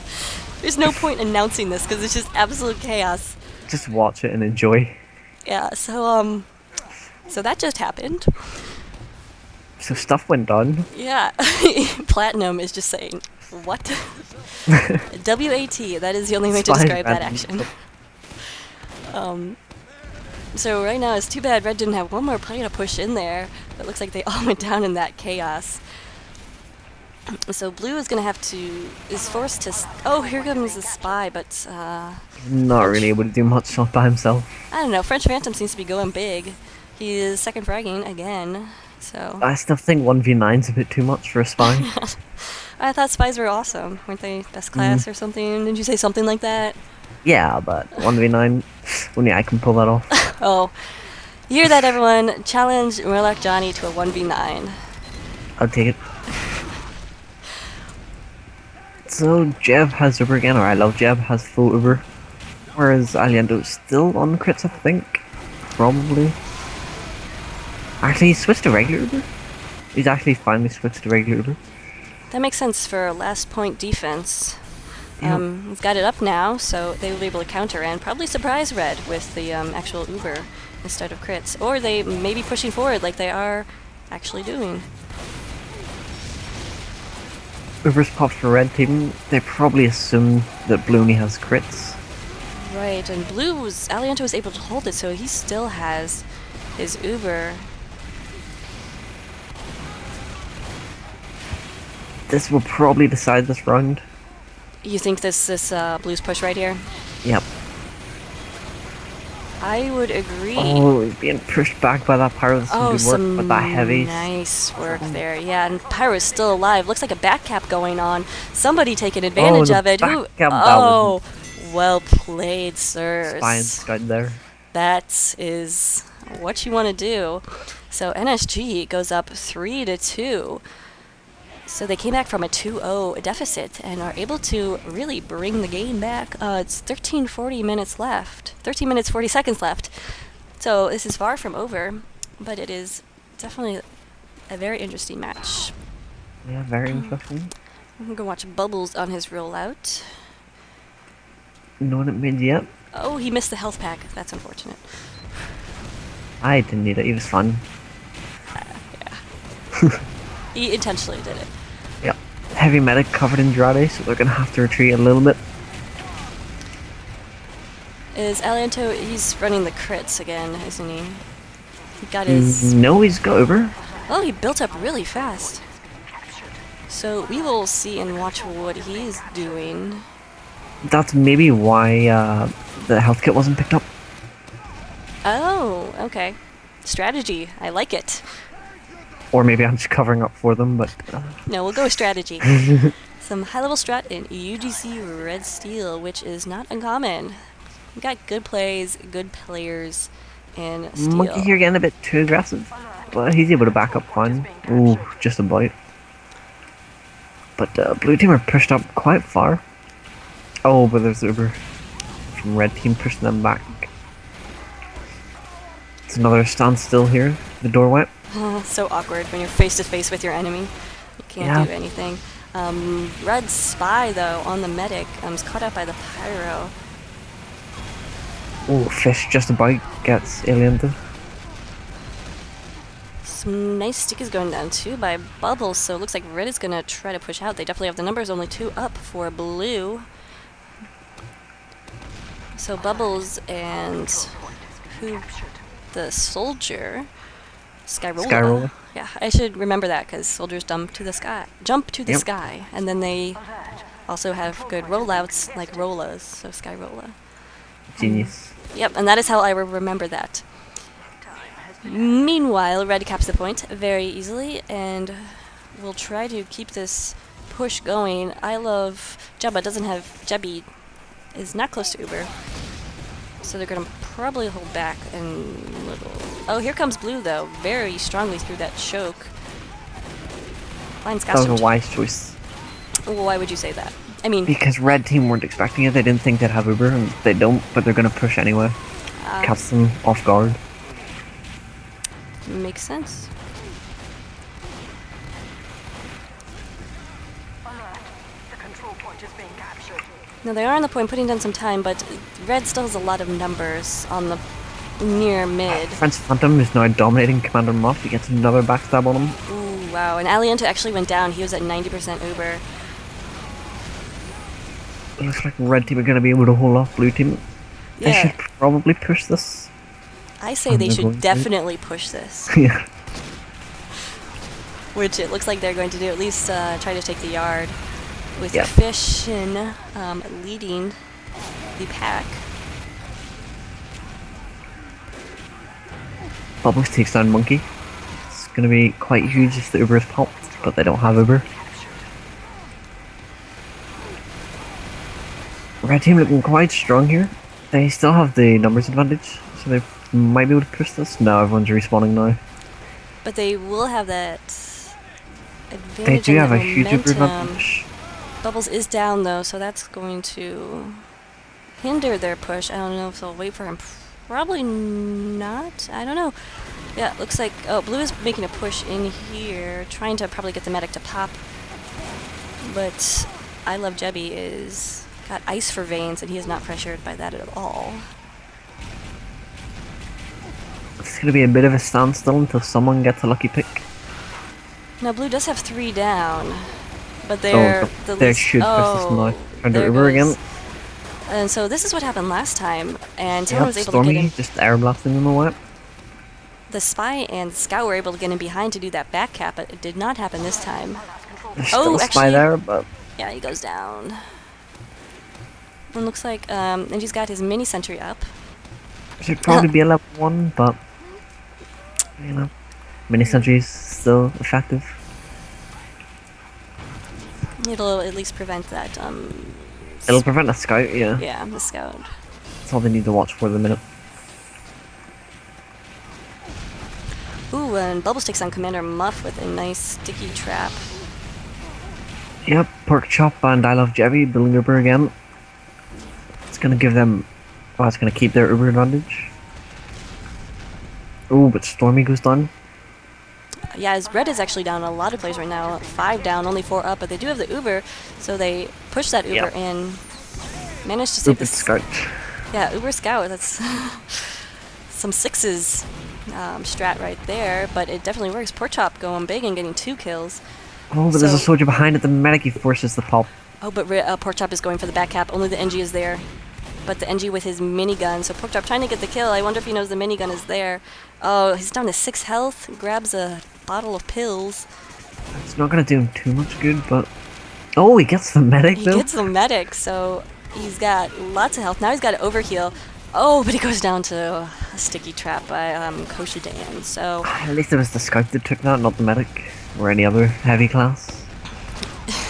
There's no point announcing this because it's just absolute chaos. Just watch it and enjoy. Yeah, so that just happened. So stuff went down. Yeah. Platinum is just saying, What? WAT, that is the only way to Spy describe that random action. stuff. So right now, it's too bad Red didn't have one more play to push in there. It looks like they all went down in that chaos. So Blue is forced to, oh, here comes the Spy, but, Not really able to do much by himself. I don't know, French Phantom seems to be going big. He is second fragging again, so. I still think 1v9's a bit too much for a spy. I thought Spies were awesome. Weren't they best class or something? Didn't you say something like that? Yeah, but 1v9, only I can pull that off. Oh, you hear that, everyone? Challenge MurlocJonny to a 1v9. I'll take it. So Jeb has Uber again, or I love Jeb has full Uber. Whereas Aliendo's still on crits, I think. Probably. Actually, he switched to regular Uber. He's actually finally switched to regular Uber. That makes sense for last point defense. Yeah. We've got it up now, so they will be able to counter and probably surprise Red with the actual Uber instead of crits. Or they may be pushing forward like they are actually doing. Uber's popped for red team. They probably assume that Blue only has crits. Right, and Aliento was able to hold it, so he still has his Uber. This will probably decide this round. You think this Blue's push right here? Yep. I would agree. Oh, he's being pushed back by that Pyro. That's some good work, but that heavy. Nice work there. Yeah, and Pyro's still alive. Looks like a back cap going on. Somebody taking advantage of it. Who? Oh, well played, sirs. Spy and Scout there. That is what you want to do. So NSG goes up 3-2. So they came back from a 2-0 deficit and are able to really bring the game back. It's 13 minutes 40 seconds left. So this is far from over, but it is definitely a very interesting match. Yeah, very interesting. I'm going to watch Bubbles on his rollout. No one at mid yet. Oh, he missed the health pack. That's unfortunate. I didn't need it, he was fun. Yeah. He intentionally did it. Yep. Heavy medic covered in Drade, so they're gonna have to retreat a little bit. Is Aliento, he's running the crits again, isn't he? He got his... No, he's got over. Oh, he built up really fast. So we will see and watch what he's doing. That's maybe why the health kit wasn't picked up. Oh, okay. Strategy. I like it. Or maybe I'm just covering up for them, but... No, we'll go with strategy. Some high-level strat in UGC Red Steel, which is not uncommon. We got good plays, good players in Steel. Monkey here getting a bit too aggressive, but he's able to back up fine. Ooh, just a bite. But blue team are pushed up quite far. Oh, but there's Uber from red team pushing them back. It's another standstill here, the doorway. Oh, so awkward when you're face to face with your enemy. You can't do anything. Red Spy, though, on the medic, is caught up by the Pyro. Oh, Fish just about gets Aliento. Some nice stick is going down, too, by Bubbles, so it looks like Red is going to try to push out. They definitely have the numbers, only 2 up for Blue. So Bubbles and the Soldier... Skyrolla. Yeah, I should remember that because soldiers jump to the sky, and then they also have good rollouts like Rollas, so Skyrolla. Genius. Yep, and that is how I will remember that. Meanwhile, Red caps the point very easily, and we'll try to keep this push going. I love Jebby is not close to Uber. So they're going to probably hold back a little. Oh, here comes Blue, though. Very strongly through that choke. That was a wise choice. Well, why would you say that? I mean... Because red team weren't expecting it. They didn't think they'd have Uber, and they don't, but they're going to push anyway. Catch them off guard. Makes sense. Now they are on the point, putting down some time, but Red still has a lot of numbers on the near mid. French Phantom is now dominating Commander Muff. He gets another backstab on him. Ooh, wow. And Aliento actually went down. He was at 90% Uber. It looks like red team are going to be able to hold off blue team. They Yeah, should probably push this. I say And they they're should going to. definitely push this, Yeah. which it looks like they're going to do. At least try to take the yard with Yep. Fish leading the pack. Bubbles takes down Monkey. It's going to be quite huge if the Uber is popped, but they don't have Uber. Red team looking quite strong here. They still have the numbers advantage, so they might be able to push this. No, everyone's respawning now. But they will have that They advantage do in have the a huge Uber momentum. advantage. Bubbles is down though, so that's going to hinder their push. I don't know if they'll wait for him. Probably not. I don't know. Yeah, it looks like blue is making a push in here, trying to probably get the medic to pop. But I Love Jebby is got ice for veins, and he is not pressured by that at all. It's going to be a bit of a standstill until someone gets a lucky pick. Now blue does have 3 down, but So they're the they least. should push this now. Trying to there Uber goes- again. And so this is what happened last time, and someone Yep, was able to get Stormy him. just air blasting them away. The Spy and Scout were able to get in behind to do that back cap, but it did not happen this time. There's Oh, still a spy actually- there, but Yeah, he goes down. And looks like, and he's got his mini sentry up. should probably be a level 1, but you know, mini sentry's still effective. It'll at least prevent that, It'll prevent a scout, yeah. yeah, the Scout. That's all they need to watch for the minute. Ooh, and Bubbles takes on Commander Muff with a nice sticky trap. Yep, Pork Chop and I Love Jebby building Uber again. It's gonna give them. Oh, it's gonna keep their Uber advantage. Oh, but Stormy goes down. Yeah, as red is actually down a lot of players right now. 5 down, only 4 up, but they do have the Uber, so they push that Uber Yep. in. Managed to save Uber this. Scout. Yeah, Uber Scout, that's some 6s strat right there, but it definitely works. Pork Chop going big and getting 2 kills. Oh, but there's a So- soldier behind it. The medic he forces the pop. Oh, but Pork Chop is going for the back cap. Only the NG is there. But the NG with his minigun. So Pork Chop trying to get the kill. I wonder if he knows the minigun is there. Oh, he's down to 6 health. Grabs a bottle of pills. It's not gonna do him too much good, but oh, he gets the medic He though. gets the medic, so he's got lots of health. Now he's got to overheal. Oh, but he goes down to a sticky trap by Kosha Dan. So At least it was the scout that took that, not the medic or any other heavy class.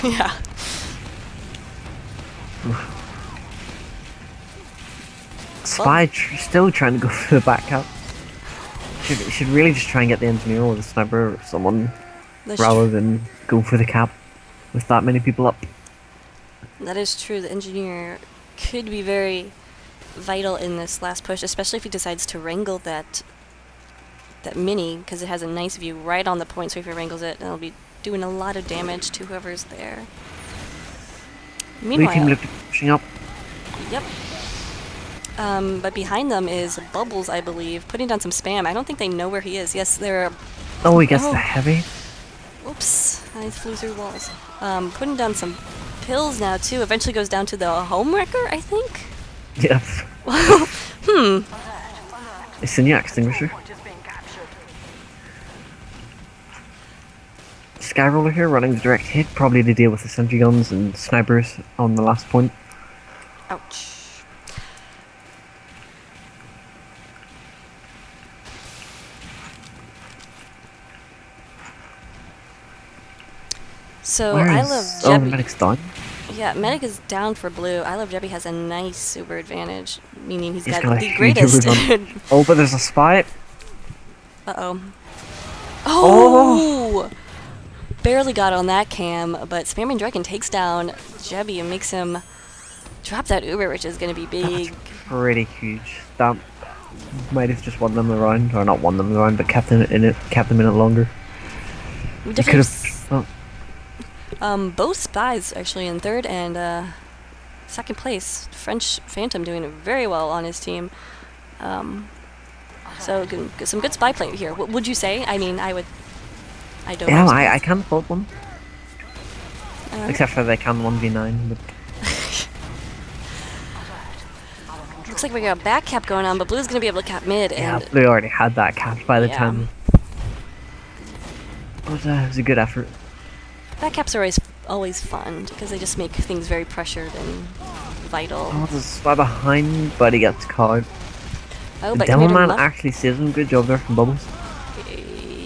yeah. Spy still trying to go for the back cap. Should really just try and get the engineer or the sniper or someone That's rather than go for the cap with that many people up. That is true. The engineer could be very vital in this last push, especially if he decides to wrangle that mini, because it has a nice view right on the point. So if he wrangles it, it'll be doing a lot of damage to whoever's there. Blue team Meanwhile, looked pushing up. yep. But behind them is Bubbles, I believe, putting down some spam. I don't think they know where he is. Yes, they're. Oh, he gets Oh. the heavy. Oops, I flew through walls. Putting down some pills now too. Eventually goes down to the homewrecker, I think. Yep. It's in your extinguisher. Skyroller here running the direct hit, probably to deal with the sentry guns and snipers on the last point. Ouch. So Where I is- Love Oh, Jebby. medic's done. Yeah, Medic is down for blue. I Love Jebby has a nice super advantage, meaning he's He's got got a the huge greatest. overrun. Oh, but there's a spy. Uh-oh. Oh! Barely got on that cam, but Spamming Dragon takes down Jebby and makes him drop that Uber, which is going to be big. Pretty huge. That might have just won them the round, or not won them the round, but kept them in it longer. We You could definitely have. Oh, both spies actually in third and second place. French Phantom doing very well on his team. So some good spy play here. What would you say? I mean, I don't yeah, know. I can't fault them. Uh, Except for they can 1v9, but Looks like we got a back cap going on, but Blue's gonna be able to cap mid. Yeah, And Blue already had that capped by the Yeah. time. It was a good effort. back caps are always fun because they just make things very pressured and vital. Oh, there's a spy behind, but he gets caught. Oh, The but Demo Commander Man Muff. actually saves him. Good job there from Bubbles.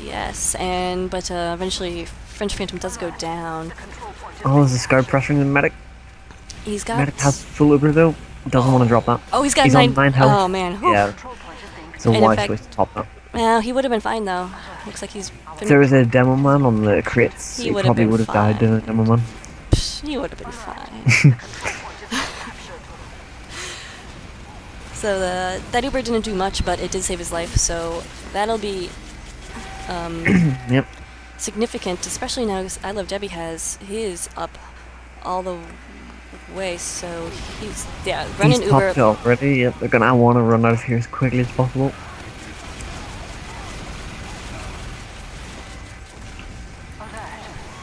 Yes, but eventually French Phantom does go down. Oh, there's a Scar pressuring the medic. He's got. Medic has full Uber though. Doesn't want to drop that. Oh, he's got He's nine. on 9 health. Oh man. Whew. Yeah. It's a And in wise fact- choice to top that. Well, he would have been fine though. Looks like he's. If there was a Demo Man on the crates, He he would've probably been would have died fine. to the Demo Man. He would have been fine. So that Uber didn't do much, but it did save his life. So that'll be Yep. significant, especially now because I Love Debbie has his up all the way. So he's running He's Uber. topped already. Yep. They're gonna want to run out of here as quickly as possible.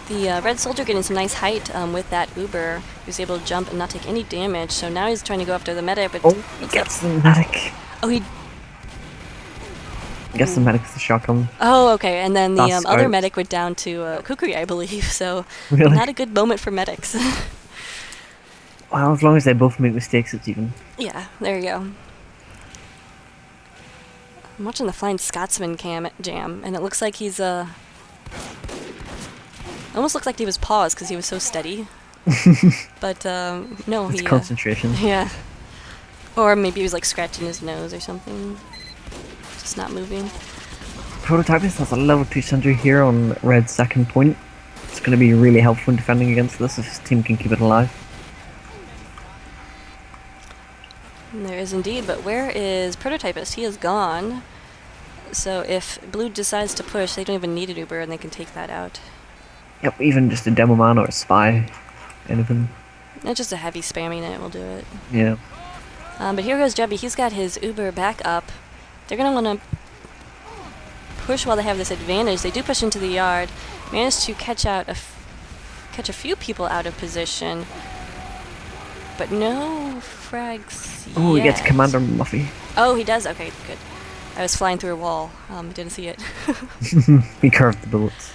The Red Soldier getting some nice height with that Uber. He was able to jump and not take any damage. So now he's trying to go after the medic, but Oh, he gets the medic. he. Gets the medic with the shotgun. Oh, okay. And then the That's other smart. medic went down to Kukri, I believe. So Really? not a good moment for medics. Well, as long as they both make mistakes, it's even. Yeah, there you go. I'm watching the Flying Scotsman jam, and it looks like he's almost looks like he was paused because he was so steady. But no, It's he. concentration. Yeah. Or maybe he was like scratching his nose or something. Just not moving. Prototypist has a level 2 sentry here on Red's second point. It's going to be really helpful in defending against this if his team can keep it alive. There is indeed, but where is Prototypist? He is gone. So if Blue decides to push, they don't even need an Uber and they can take that out. Yep, even just a Demo Man or a Spy. Anything. Not just a heavy spamming it will do it. Yeah. But here goes Jebby. He's got his Uber back up. They're going to want to push while they have this advantage. They do push into the yard. Manage to catch a few people out of position. But no frags Oh, he gets yet. Commander Muffy. Oh, he does? Okay, good. I was flying through a wall. Didn't see it. He curved the bullets.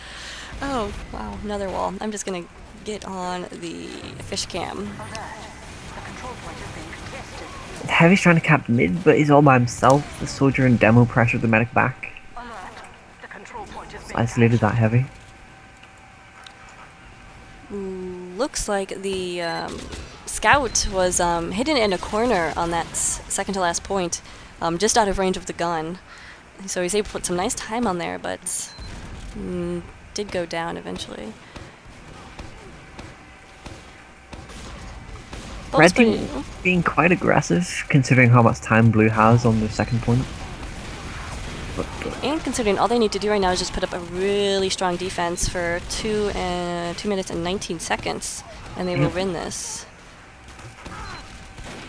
Oh, wow, another wall. I'm just going to get on the fish cam. Heavy's trying to cap mid, but he's all by himself. The soldier and Demo pressured the medic back. Isolated that Heavy. Looks like the scout was hidden in a corner on that second to last point, just out of range of the gun. So he's able to put some nice time on there, but did go down eventually. Red team being quite aggressive, considering how much time Blue has on their second point. But, And considering all they need to do right now is just put up a really strong defense for 2 minutes and 19 seconds, and they will win this.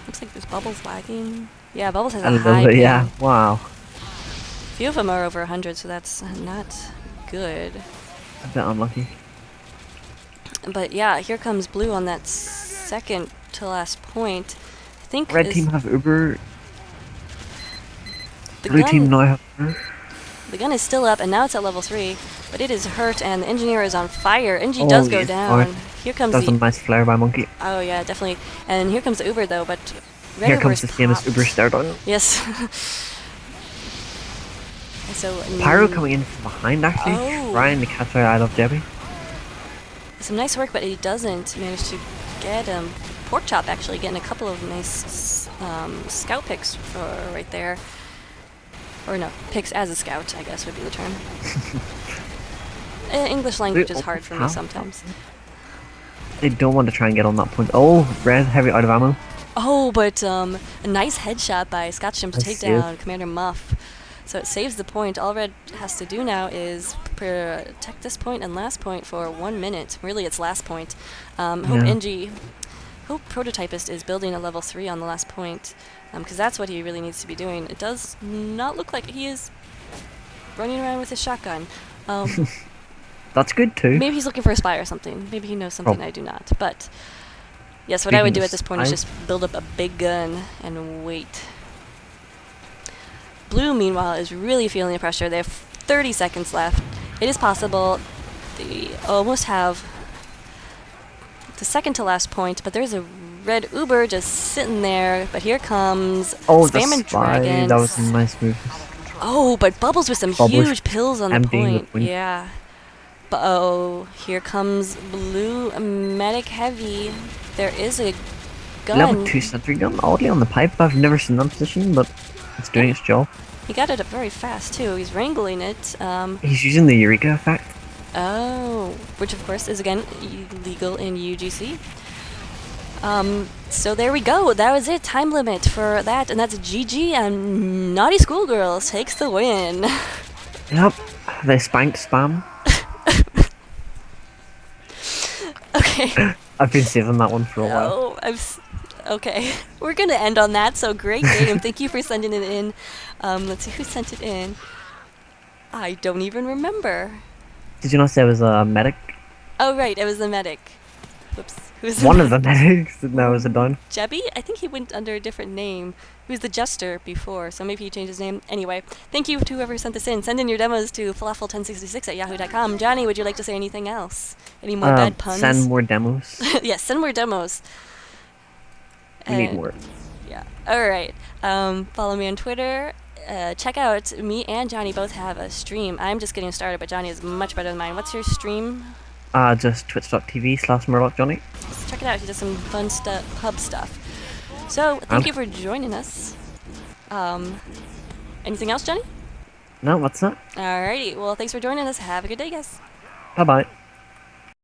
Looks like there's Bubbles lagging. Yeah, Bubbles has a high ping. yeah, wow. Few of them are over 100, so that's not good. A bit unlucky. But yeah, here comes Blue on that second to last point. I think Red team have Uber. the Blue gun, team now have Uber. the gun is still up, and now it's at level 3, but it is hurt, and the engineer is on fire. Engie does go yes, down. fine. Here comes That's a the... nice flare by Monkey. Oh yeah, definitely. And here comes the Uber though, but Red Here Uber comes is the famous popped. Uber stare down. Yes. So Pyro coming in from behind actually, Oh. trying to catch out I Love Debbie. some nice work, but he doesn't manage to get him. Pork Chop actually getting a couple of nice scout picks right there. Or no, picks as a scout, I guess would be the term. English language is hard for me How? sometimes. They don't want to try and get on that point. Oh, Red Heavy out of ammo. Oh, but a nice headshot by Scotcham to Nice take save. down Commander Muff. So it saves the point. All Red has to do now is protect this point and last point for 1 minute. Really, it's last point. Hope Prototypist is building a level 3 on the last point, because that's what he really needs to be doing. It does not look like he is running around with his shotgun. That's good too. Maybe he's looking for a spy or something. Maybe he knows something Oh. I do not. But Yes, what I would do Speaking at of this point is spies- just build up a big gun and wait. Blue, meanwhile, is really feeling the pressure. They have 30 seconds left. It is possible. They almost have the second to last point, but there's a red Uber just sitting there. But here comes Oh, the Spam and spy. Dragons. That was a nice move. Oh, but Bubbles with some Bubbles huge pills on the emptying the point. point. Yeah. But oh, here comes Blue Medic Heavy. There is a gun. Level 2 sentry gun, oddly on the pipe. I've never seen that position, but it's doing its job. He got it up very fast too. He's wrangling it. He's using the Eureka effect. Oh, which of course is again illegal in UGC. So there we go. That was it. Time limit for that, and that's GG. And Naughty Schoolgirls takes the win. Yep, they spanked spam. Okay. I've been saving that one for a while. Oh, okay. We're gonna end on that. So great game. Thank you for sending it in. Let's see who sent it in. I don't even remember. Did you not say it was a medic? Oh right, it was the medic. Whoops. Who's the One of the medics? No, it was a down. Jebby? I think he went under a different name. He was the Jester before, so maybe he changed his name. Anyway, thank you to whoever sent this in. Send in your demos to falafel1066@yahoo.com. Johnny, would you like to say anything else? Any more bad puns? Send more demos. Yes, send more demos. We need more. Yeah. All right. Follow me on Twitter. Check out me and Johnny both have a stream. I'm just getting started, but Johnny is much better than mine. What's your stream? Just twitch.tv/MurlocJonny. Just check it out. He does some fun stuff, pub stuff. So, thank you for joining us. Anything else, Johnny? No, what's that? Alrighty. Well, thanks for joining us. Have a good day, guys. Bye bye.